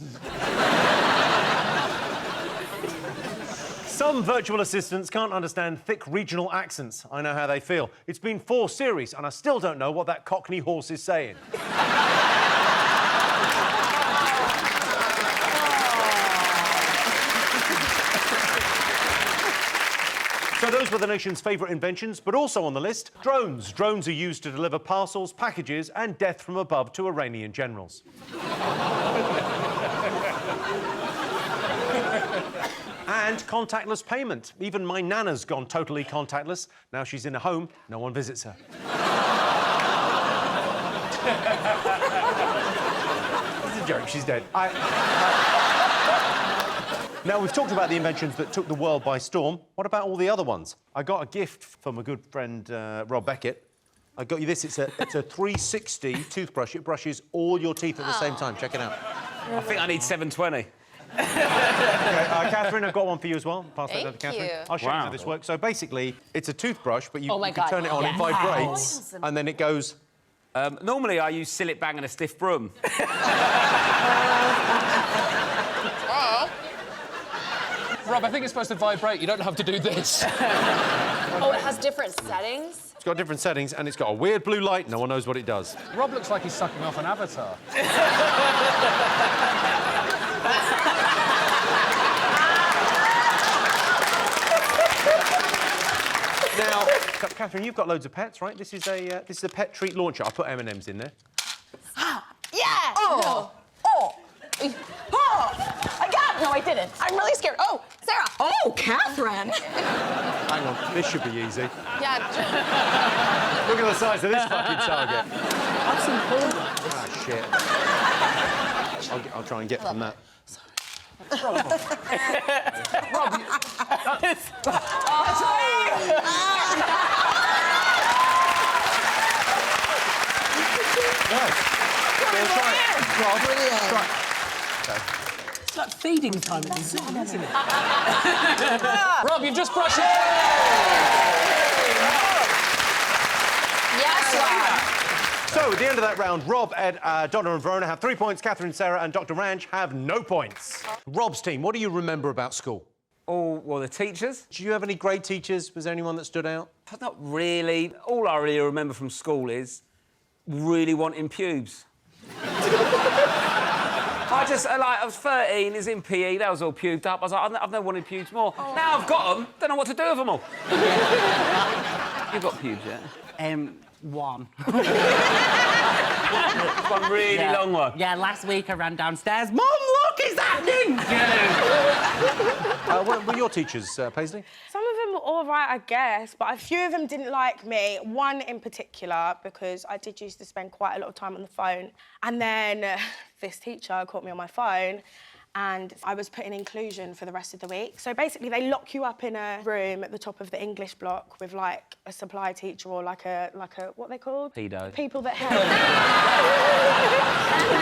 Some virtual assistants can't understand thick regional accents. I know how they feel. It's been 4 series, and I still don't know what that Cockney horse is saying. So those were the nation's favourite inventions, but also on the list, drones. Drones are used to deliver parcels, packages, and death from above to Iranian generals. And contactless payment. Even my nana's gone totally contactless. Now she's in a home, no one visits her. It's a joke, she's dead. Now, we've talked about the inventions that took the world by storm. What about all the other ones? I got a gift from a good friend, Rob Beckett. I got you this. It's a 360 toothbrush. It brushes all your teeth at the same time. Check it out. I think I need 720. OK, Katherine, I've got one for you as well. Pass that over to Katherine. Thank you. I'll show you how this works. So basically, it's a toothbrush, but you Oh my can God. turn it on, it vibrates, and then it goes... Normally, I use Sillet Bang and a stiff broom. Rob, I think it's supposed to vibrate. You don't have to do this. Oh, it has different settings? It's got different settings, and it's got a weird blue light. No one knows what it does. Rob looks like he's sucking off an avatar. Now, Katherine, you've got loads of pets, right? This is a pet treat launcher. I'll put M&M's in there. Yeah! Oh! Oh! Oh! I got it! No, I didn't. I'm really scared. Oh, Sarah! Oh, Katherine! Hang on, this should be easy. Yeah. Look at the size of this fucking target. Have some porn. Ah, shit. I'll try and get from that. Rob, It's like feeding time at these zoos, isn't it? Rob, you've just brushed it. Yes, Rob. So, at the end of that round, Rob, Ed, Donna and Verona have 3 points, Katherine, Sarah and Dr Ranch have no points. Rob's team, what do you remember about school? Oh, well, the teachers? Do you have any great teachers? Was there anyone that stood out? Not really. All I really remember from school is really wanting pubes. I was 13, is in PE, that was all pubed up. I was like, I've never wanted pubes more. Oh. Now I've got them, don't know what to do with them all. You've got pubes yet? One. One really long one. Yeah, last week I ran downstairs. Mum, look, it's happening! What were your teachers, Paisley? Some of them were all right, I guess, but a few of them didn't like me. One in particular, because I did used to spend quite a lot of time on the phone. And then this teacher caught me on my phone, and I was put in inclusion for the rest of the week. So basically, they lock you up in a room at the top of the English block with like a supply teacher or like a what are they called? Pedo. People that help.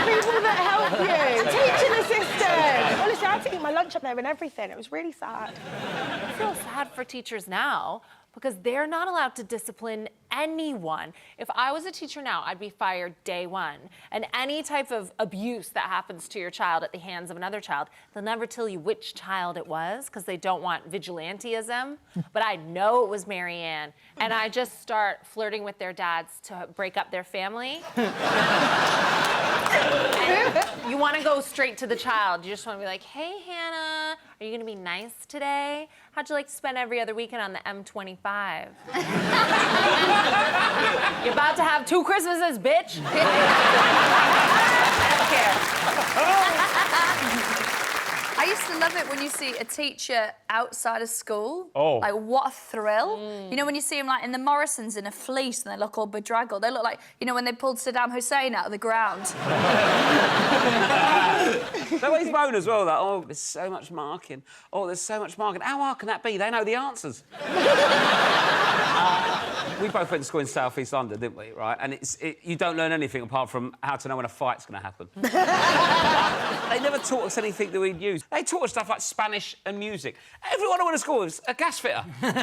People that help you. Teaching assistant. Honestly, I had to eat my lunch up there and everything. It was really sad. I feel sad for teachers now because they're not allowed to discipline anyone. If I was a teacher now, I'd be fired day one. And any type of abuse that happens to your child at the hands of another child, they'll never tell you which child it was because they don't want vigilantism. But I know it was Marianne. And I just start flirting with their dads to break up their family. You want to go straight to the child. You just want to be like, hey, Hannah, are you going to be nice today? How'd you like to spend every other weekend on the M25? You're about to have 2 Christmases, bitch. I don't care. I used to love it when you see a teacher outside of school. Oh. Like, what a thrill. You know, when you see them, like, in the Morrisons in a fleece and they look all bedraggled. They look like, you know, when they pulled Saddam Hussein out of the ground. They always moan as well, that, oh, there's so much marking. Oh, there's so much marking. How hard can that be? They know the answers. We both went to school in South East London, didn't we, right? And you don't learn anything apart from how to know when a fight's going to happen. They never taught us anything that we'd use. They taught us stuff like Spanish and music. Everyone I went to school was a gas fitter. Not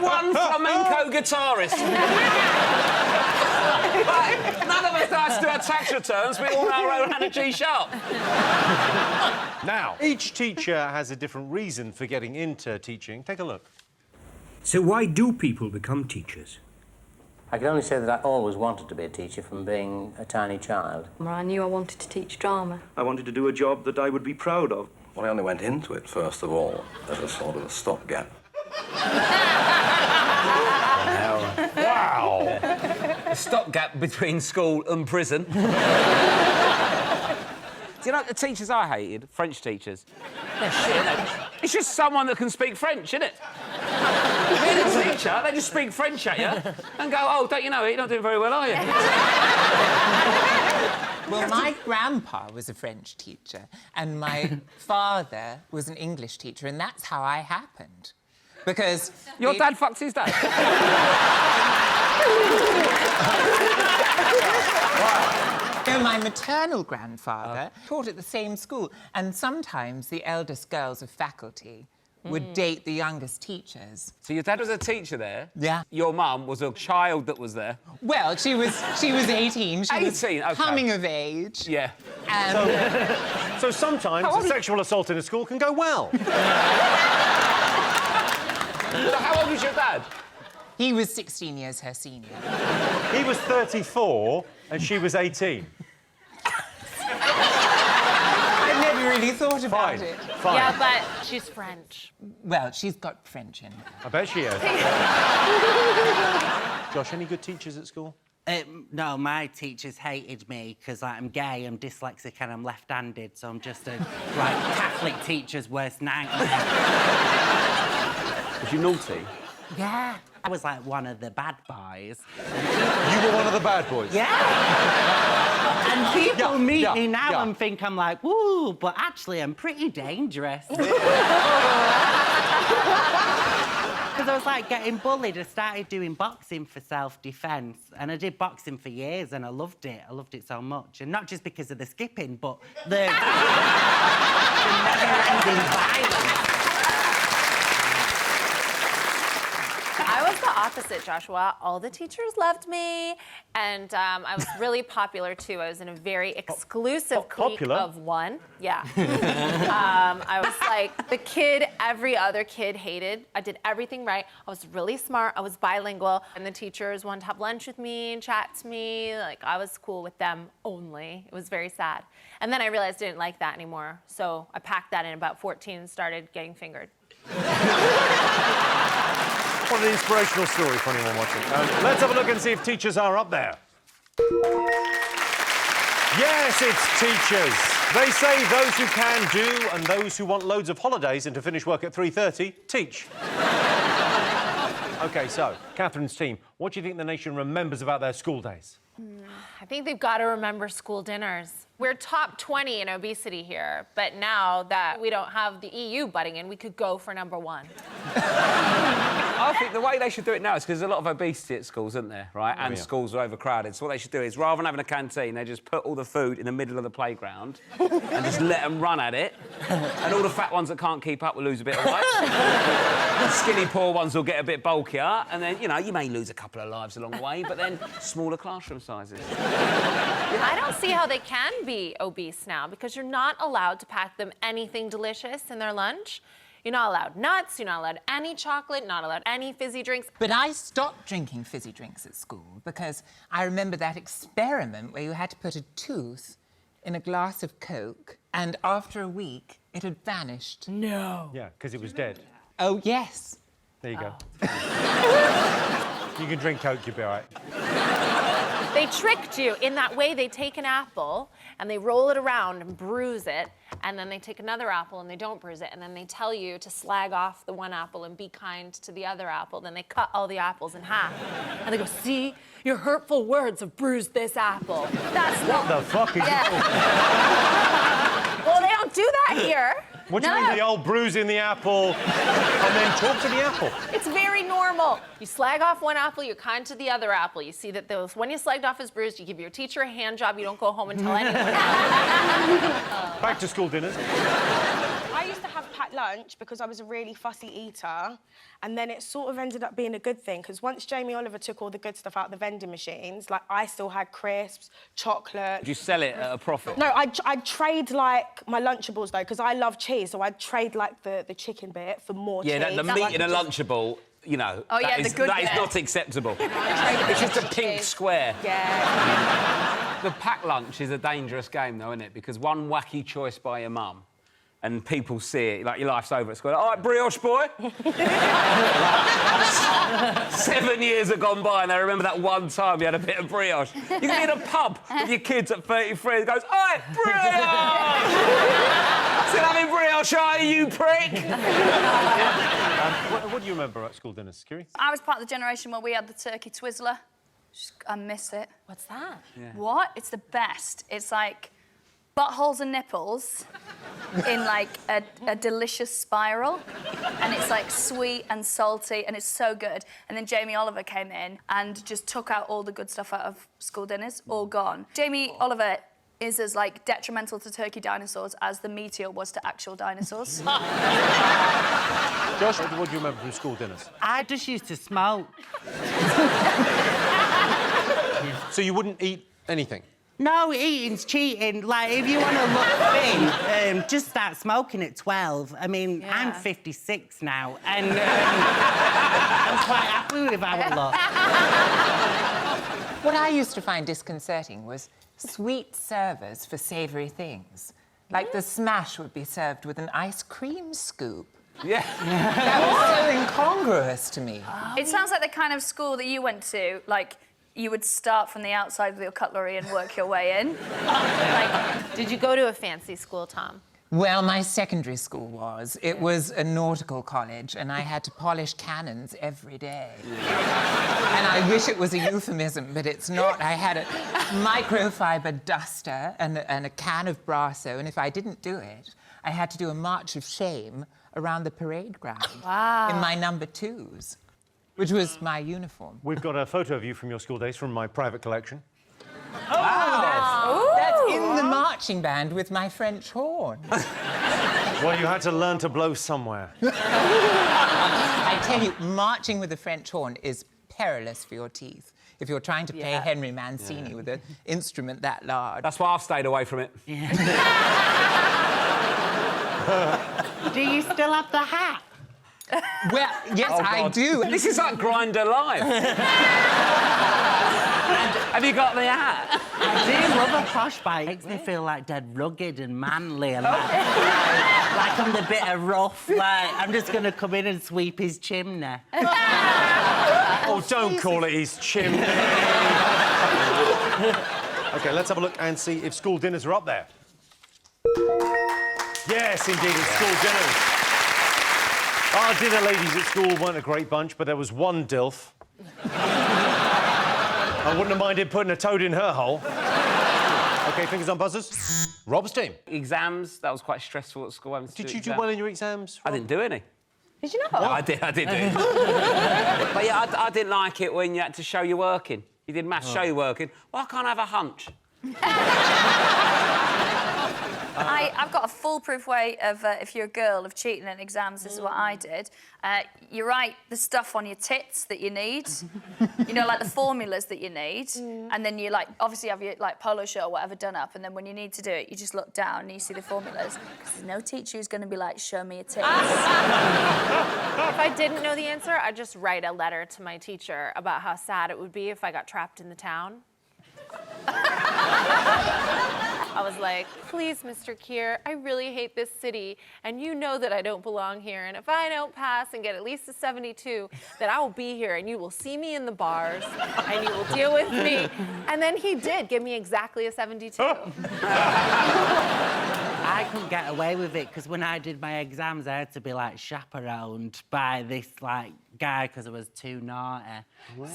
one flamenco guitarist. Like, none of us know how to do our tax returns. We all know our own hand a G-sharp. Now, each teacher has a different reason for getting into teaching. Take a look. So why do people become teachers? I can only say that I always wanted to be a teacher from being a tiny child. I knew I wanted to teach drama. I wanted to do a job that I would be proud of. Well, I only went into it, first of all, as a sort of a stopgap. Wow! A stopgap between school and prison. Do you know the teachers I hated? French teachers. They're shit, isn't it? It's just someone that can speak French, isn't it? Being a teacher, they just speak French at you and go, oh, don't you know it? You're not doing very well, are you? Well, my grandpa was a French teacher and my father was an English teacher, and that's how I happened. Because... Your dad fucked his dad? So my maternal grandfather taught at the same school, and sometimes the eldest girls of faculty would date the youngest teachers. So your dad was a teacher there? Yeah. Your mum was a child that was there? Well, she was 18. She was 18, okay. coming of age. Yeah. So sometimes a sexual assault in a school can go well. So how old was your dad? He was 16 years her senior. He was 34 and she was 18. I never really thought about it. Fine. Yeah, but she's French. Well, she's got French in her. I bet she is. Josh, any good teachers at school? No, my teachers hated me because I'm gay, I'm dyslexic and I'm left-handed, so I'm just a, Catholic teacher's worst nightmare. Was you naughty? Yeah. I was like one of the bad boys. You were one of the bad boys? Yeah. And people meet me now and think I'm like, woo, but actually I'm pretty dangerous. Because I was like getting bullied. I started doing boxing for self-defense, and I did boxing for years, and I loved it. I loved it so much, and not just because of the skipping, but the never-ending violence. I was the opposite, Joshua. All the teachers loved me, and I was really popular, too. I was in a very exclusive clique of one. Yeah. I was like the kid every other kid hated. I did everything right. I was really smart. I was bilingual. And the teachers wanted to have lunch with me and chat to me. Like, I was cool with them only. It was very sad. And then I realized I didn't like that anymore. So I packed that in about 14 and started getting fingered. What an inspirational story for anyone watching. Let's have a look and see if teachers are up there. Yes, it's teachers. They say those who can do and those who want loads of holidays and to finish work at 3:30, teach. OK, so, Catherine's team, what do you think the nation remembers about their school days? I think they've got to remember school dinners. We're top 20 in obesity here, but now that we don't have the EU butting in, we could go for number 1. I think the way they should do it now is because there's a lot of obesity at schools, isn't there, right? And schools are overcrowded. So what they should do is, rather than having a canteen, they just put all the food in the middle of the playground and just let them run at it. And all the fat ones that can't keep up will lose a bit of weight. The skinny, poor ones will get a bit bulkier. And then, you know, you may lose a couple of lives along the way, but then smaller classroom sizes. I don't see how they can be obese now because you're not allowed to pack them anything delicious in their lunch. You're not allowed nuts, you're not allowed any chocolate, not allowed any fizzy drinks. But I stopped drinking fizzy drinks at school because I remember that experiment where you had to put a tooth in a glass of Coke and after a week it had vanished. No. Yeah, because it was dead. Oh, yes. There you go. You can drink Coke, you'll be all right. They tricked you. In that way, they take an apple and they roll it around and bruise it, and then they take another apple and they don't bruise it, and then they tell you to slag off the one apple and be kind to the other apple. Then they cut all the apples in half. And they go, see, your hurtful words have bruised this apple. That's What the fuck is Well, they don't do that here. What do you mean, the old bruising the apple and then talk to the apple? It's very normal. You slag off one apple, you're kind to the other apple. You see that those one you slagged off is bruised, you give your teacher a hand job, you don't go home and tell anyone. Back to school dinners. I used to have packed lunch because I was a really fussy eater, and then it sort of ended up being a good thing because once Jamie Oliver took all the good stuff out of the vending machines, like I still had crisps, chocolate. Did you sell it at a profit? No, I'd trade like my Lunchables though because I love cheese, so I'd trade like the chicken bit for more cheese. Yeah, the meat in a Lunchable, you know, Oh, yeah, that is the good bit. not acceptable. traded It's it just a for pink cheese. square. Yeah. The packed lunch is a dangerous game, though, isn't it? Because one wacky choice by your mum, and people see it, like your life's over at school. All right, brioche boy. 7 years have gone by, and I remember that one time you had a bit of brioche. You can be in a pub with your kids at 33 and goes, all right, brioche! Still having brioche, are you, prick? What do you remember at school dinners, Kiri? I was part of the generation where we had the turkey twizzler. I miss it. What's that? What? It's the best. It's like buttholes and nipples in like a delicious spiral, and it's like sweet and salty, and it's so good. And then Jamie Oliver came in and just took out all the good stuff out of school dinners, all gone. Jamie Oliver is as like detrimental to turkey dinosaurs as the meteor was to actual dinosaurs. Josh, what do you remember from school dinners? I just used to smoke. So you wouldn't eat anything? No, eating's cheating. Like, if you want to look thin, just start smoking at 12. I mean, I'm 56 now, and I'm quite happy with how I look. What I used to find disconcerting was sweet servers for savoury things. Like the smash would be served with an ice cream scoop. Yeah. That was so incongruous to me. It sounds like the kind of school that you went to, like, you would start from the outside with your cutlery and work your way in. Did you go to a fancy school, Tom? Well, my secondary school was. It was a nautical college, and I had to polish cannons every day. And I wish it was a euphemism, but it's not. I had a microfiber duster and a can of Brasso, and if I didn't do it, I had to do a march of shame around the parade ground in my number 2s, which was my uniform. We've got a photo of you from your school days from my private collection. That's in the marching band with my French horn. Well, you had to learn to blow somewhere. I tell you, marching with a French horn is perilous for your teeth if you're trying to play Henry Mancini with an instrument that large. That's why I've stayed away from it. Do you still have the hat? Well, yes, I do. This is like Grindr Live. Have you got the hat? I do love a posh bike. It makes me feel like dead rugged and manly and like I'm the bit of rough. Like, I'm just going to come in and sweep his chimney. Oh, don't call it his chimney. OK, let's have a look and see if school dinners are up there. Yes, indeed, it's school dinners. Our dinner ladies at school weren't a great bunch, but there was one DILF. I wouldn't have minded putting a toad in her hole. OK, fingers on buzzers. Rob's team. Exams, that was quite stressful at school. Did you do well in your exams, I didn't do any. Did you not? No, I did do it. But yeah, I didn't like it when you had to show your working. You did maths, show your working. Why can't I have a hunch? I've got a foolproof way of, if you're a girl, of cheating in exams. This is what I did. You write the stuff on your tits that you need, you know, like the formulas that you need, and then you, like, obviously have your, like, polo shirt or whatever done up, and then when you need to do it, you just look down and you see the formulas, because there's no teacher who's going to be like, show me your tits. If I didn't know the answer, I'd just write a letter to my teacher about how sad it would be if I got trapped in the town. I was like, please, Mr. Keir, I really hate this city, and you know that I don't belong here, and if I don't pass and get at least a 72, then I will be here, and you will see me in the bars, and you will deal with me. And then he did give me exactly a 72. I couldn't get away with it, because when I did my exams, I had to be, like, chaperoned by this, like, guy, because I was too naughty.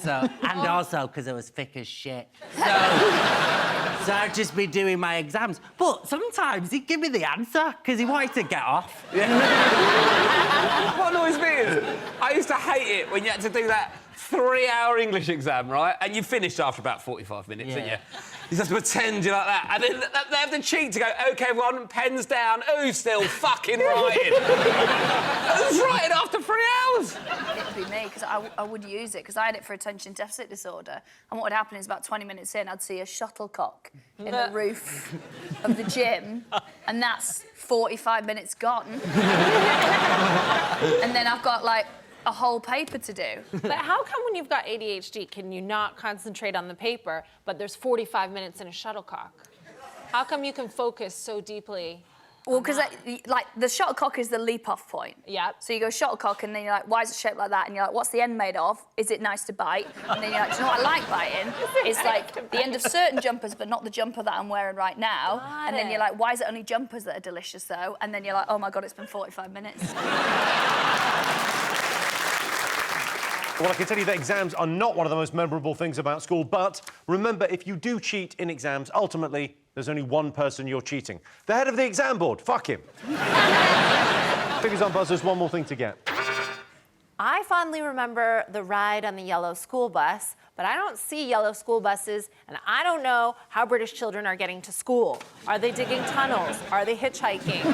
So, and also because I was thick as shit. So I'd just be doing my exams. But sometimes he'd give me the answer, because he wanted to get off. What annoys me is, I used to hate it when you had to do that 3-hour English exam, right? And you finished after about 45 minutes, didn't you? You just have to pretend you're like that. And then they have the cheek to go, OK, everyone, pens down. Who's still fucking writing? Who's writing after 3 hours? It'd be me, because I would use it, because I had it for attention deficit disorder. And what would happen is about 20 minutes in, I'd see a shuttlecock in the roof of the gym, and that's 45 minutes gone. And then I've got, like, a whole paper to do. But how come when you've got ADHD, can you not concentrate on the paper, but there's 45 minutes in a shuttlecock? How come you can focus so deeply? Well, because like the shuttlecock is the leap-off point. Yeah. So you go shuttlecock, and then you're like, why is it shaped like that? And you're like, what's the end made of? Is it nice to bite? And then you're like, do you know what I like biting? It's like the end of certain jumpers, but not the jumper that I'm wearing right now. Got and then it. you're like, why is it only jumpers that are delicious though? And then you're like, oh my God, it's been 45 minutes. Well, I can tell you that exams are not one of the most memorable things about school, but remember, if you do cheat in exams, ultimately, there's only one person you're cheating. The head of the exam board. Fuck him. Fingers on buzzers, one more thing to get. I fondly remember the ride on the yellow school bus, but I don't see yellow school buses, and I don't know how British children are getting to school. Are they digging tunnels? Are they hitchhiking?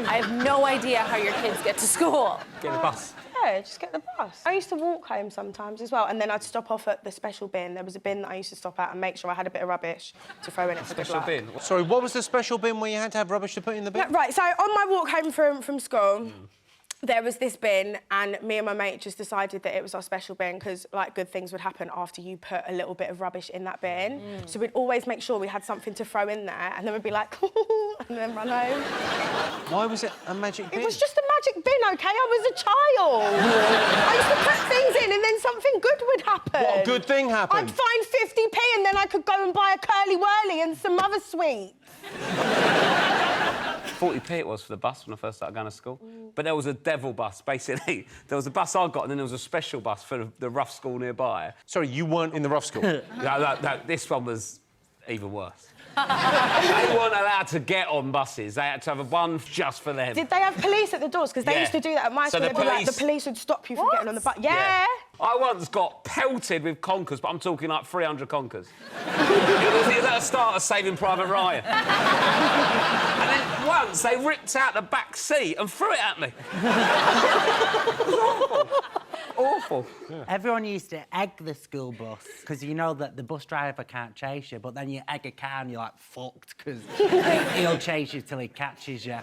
I have no idea how your kids get to school. Get the bus. Yeah, just get the bus. I used to walk home sometimes as well, and then I'd stop off at the special bin. There was a bin that I used to stop at and make sure I had a bit of rubbish to throw in it for good luck. Bin? Sorry, what was the special bin where you had to have rubbish to put in the bin? Yeah, right, so on my walk home from school, there was this bin, and me and my mate just decided that it was our special bin because, like, good things would happen after you put a little bit of rubbish in that bin. So we'd always make sure we had something to throw in there, and then we'd be like, and then run home. Why was it a magic bin? It was just a magic bin, OK? I was a child. I used to put things in, and then something good would happen. What good thing happened? I'd find 50p, and then I could go and buy a curly whirly and some other sweets. 40p it was for the bus when I first started going to school. But there was a devil bus, basically. There was a bus I got, and then there was a special bus for the rough school nearby. Sorry, you weren't in the rough school? No, this one was even worse. They weren't allowed to get on buses. They had to have one just for them. Did they have police at the doors? Because they used to do that at my school. They'd be like, the police would stop you from getting on the bus. Yeah. I once got pelted with conkers, but I'm talking like 300 conkers. It was at the start of Saving Private Ryan. And then once they ripped out the back seat and threw it at me. It was awful. Awful. Yeah. Everyone used to egg the school bus because you know that the bus driver can't chase you, but then you egg a car and you're like fucked because he'll chase you till he catches you.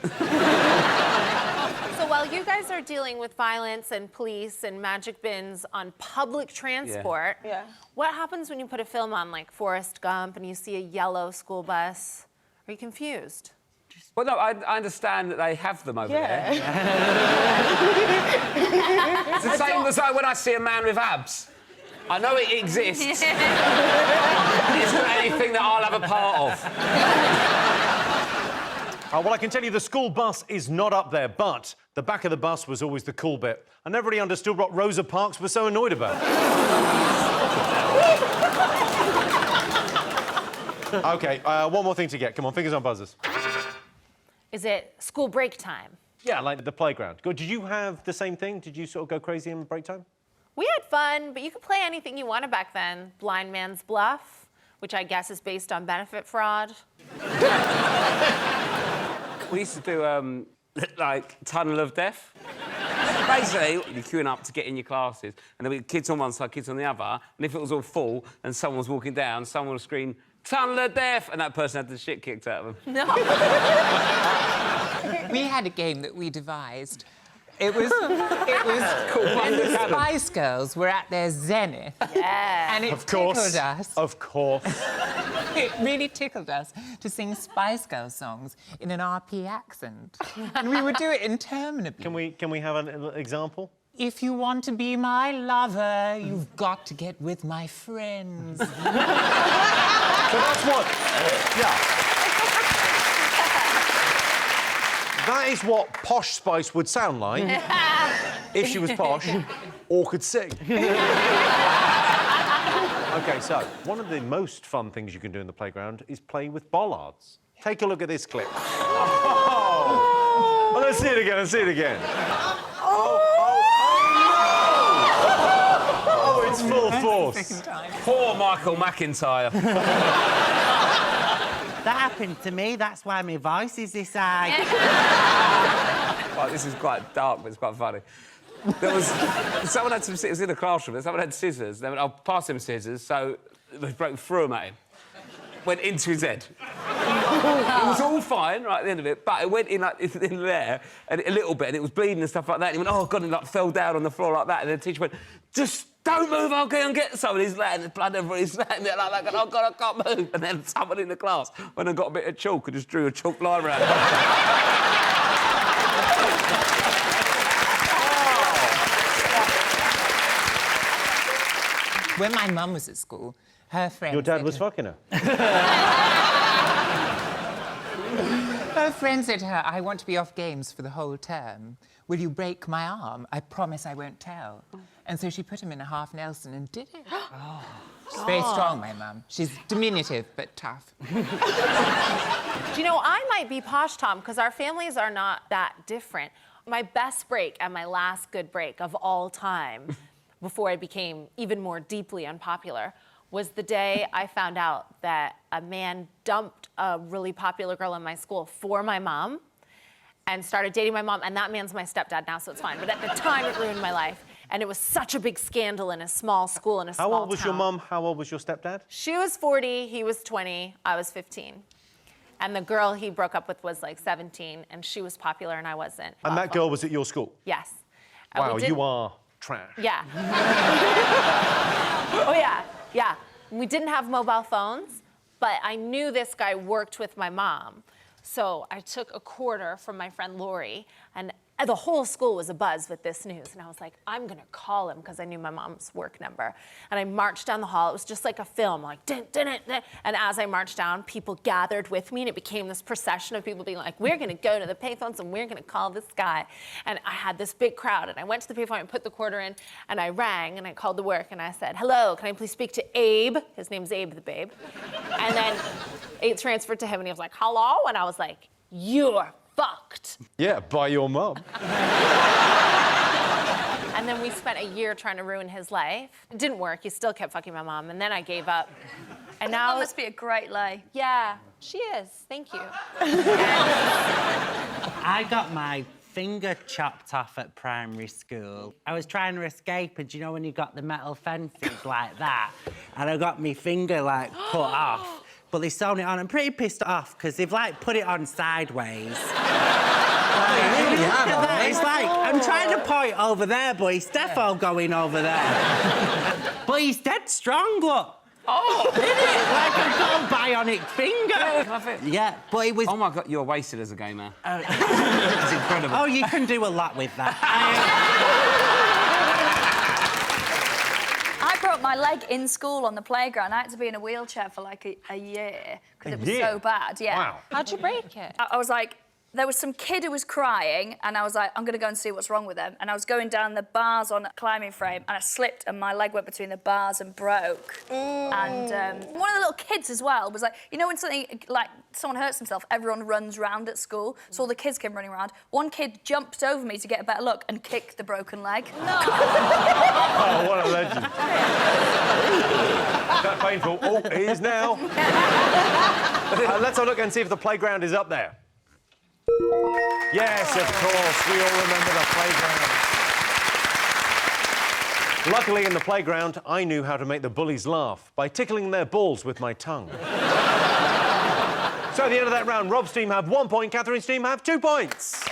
So while you guys are dealing with violence and police and magic bins on public transport, what happens when you put a film on like Forrest Gump and you see a yellow school bus? Are you confused? Well, no, I understand that they have them over there. It's the same as when I see a man with abs. I know it exists. It's not anything that I'll have a part of. Well, I can tell you the school bus is not up there, but the back of the bus was always the cool bit. I never really understood what Rosa Parks was so annoyed about. OK, one more thing to get. Come on, fingers on buzzers. Is it school break time? Yeah, like the playground. Good. Did you have the same thing? Did you sort of go crazy in break time? We had fun, but you could play anything you wanted back then. Blind Man's Bluff, which I guess is based on benefit fraud. We used to do, like, Tunnel of Death. Basically, you're queuing up to get in your classes, and there'll be kids on one side, kids on the other, and if it was all full and someone was walking down, someone would scream, Tunnel of Death, and that person had the shit kicked out of them. No. We had a game that we devised. It was when the Spice Girls were at their zenith. Yeah. And it Of course. tickled us. Of course. It really tickled us to sing Spice Girls songs in an RP accent. And we would do it interminably. Can we have an example? If you want to be my lover, you've got to get with my friends. So that's what... Yeah. That is what posh Spice would sound like if she was posh or could sing. OK, so one of the most fun things you can do in the playground is play with bollards. Take a look at this clip. Oh, let's see it again, let's see it again. Oh, it's full force. Poor Michael McIntyre. That happened to me. That's why my voice is this high. Right, this is quite dark, but it's quite funny. There was... someone had some... It was in a classroom, and someone had scissors. They went, I'll pass him scissors, so they threw them at him. Went into his head. It was all fine, right, at the end of it, but it went in, like, in there, and a little bit, and it was bleeding and stuff like that, and he went, oh, God, and, like, fell down on the floor like that, and the teacher went, just don't move, I'll go and get some. And he's letting the blood over his hand there like that, oh, God, I can't move. And then someone in the class went and got a bit of chalk and just drew a chalk line around it. When my mum was at school, her friend... Your dad was fucking her? Her friend said to her, I want to be off games for the whole term. Will you break my arm? I promise I won't tell. And so she put him in a half Nelson and did it. She's very strong, my mum. She's diminutive, but tough. Do you know, I might be posh, Tom, because our families are not that different. My best break and my last good break of all time, before I became even more deeply unpopular, was the day I found out that a man dumped a really popular girl in my school for my mom and started dating my mom, and that man's my stepdad now, so it's fine. But at the time, it ruined my life. And it was such a big scandal in a small school in a small town. How old was your mum? How old was your stepdad? She was 40, he was 20, I was 15. And the girl he broke up with was like 17, and she was popular and I wasn't. And that girl was at your school? Yes. Wow, you are trash. Yeah. Oh, yeah, yeah. We didn't have mobile phones, but I knew this guy worked with my mom. So I took a quarter from my friend Lori, and the whole school was abuzz with this news. And I was like, I'm gonna call him, because I knew my mom's work number. And I marched down the hall. It was just like a film, like, dun, dun, dun, dun. And as I marched down, people gathered with me, and it became this procession of people being like, we're gonna go to the payphones, and we're gonna call this guy. And I had this big crowd, and I went to the payphone and put the quarter in, and I rang, and I called the work, and I said, hello, can I please speak to Abe? His name's Abe the Babe. And then it transferred to him, and he was like, hello? And I was like, you're fucked. Yeah, by your mum. And then we spent a year trying to ruin his life. It didn't work. He still kept fucking my mom, and then I gave up. And now... That must be a great lay. Yeah, she is. Thank you. I got my finger chopped off at primary school. I was trying to escape, and do you know when you got the metal fences like that? And I got my finger, like, cut off. But they sewn it on. I'm pretty pissed off, because they've, like, put it on sideways. It's like, I'm trying to point over there, but he's defo going over there. But he's dead strong, look. Oh! Like a gold bionic finger. Can I fit? Yeah, but it was... Oh, my God, you're wasted as a gamer. It's incredible. Oh, you can do a lot with that. I broke my leg in school on the playground. I had to be in a wheelchair for like a year because it was so bad. Yeah. Wow. How'd you break it? I was like There was some kid who was crying, and I was like, I'm gonna go and see what's wrong with him. And I was going down the bars on a climbing frame, and I slipped, and my leg went between the bars and broke. And one of the little kids as well was like, you know when something, like, someone hurts himself, everyone runs round at school, so all the kids came running around. One kid jumped over me to get a better look and kicked the broken leg. No! Oh, what a legend. Is that painful? Oh, it is now. Let's have a look and see if the playground is up there. Yes, of course, we all remember the playground. Luckily, in the playground, I knew how to make the bullies laugh by tickling their balls with my tongue. So at the end of that round, Rob's team have 1 point, Catherine's team have 2 points.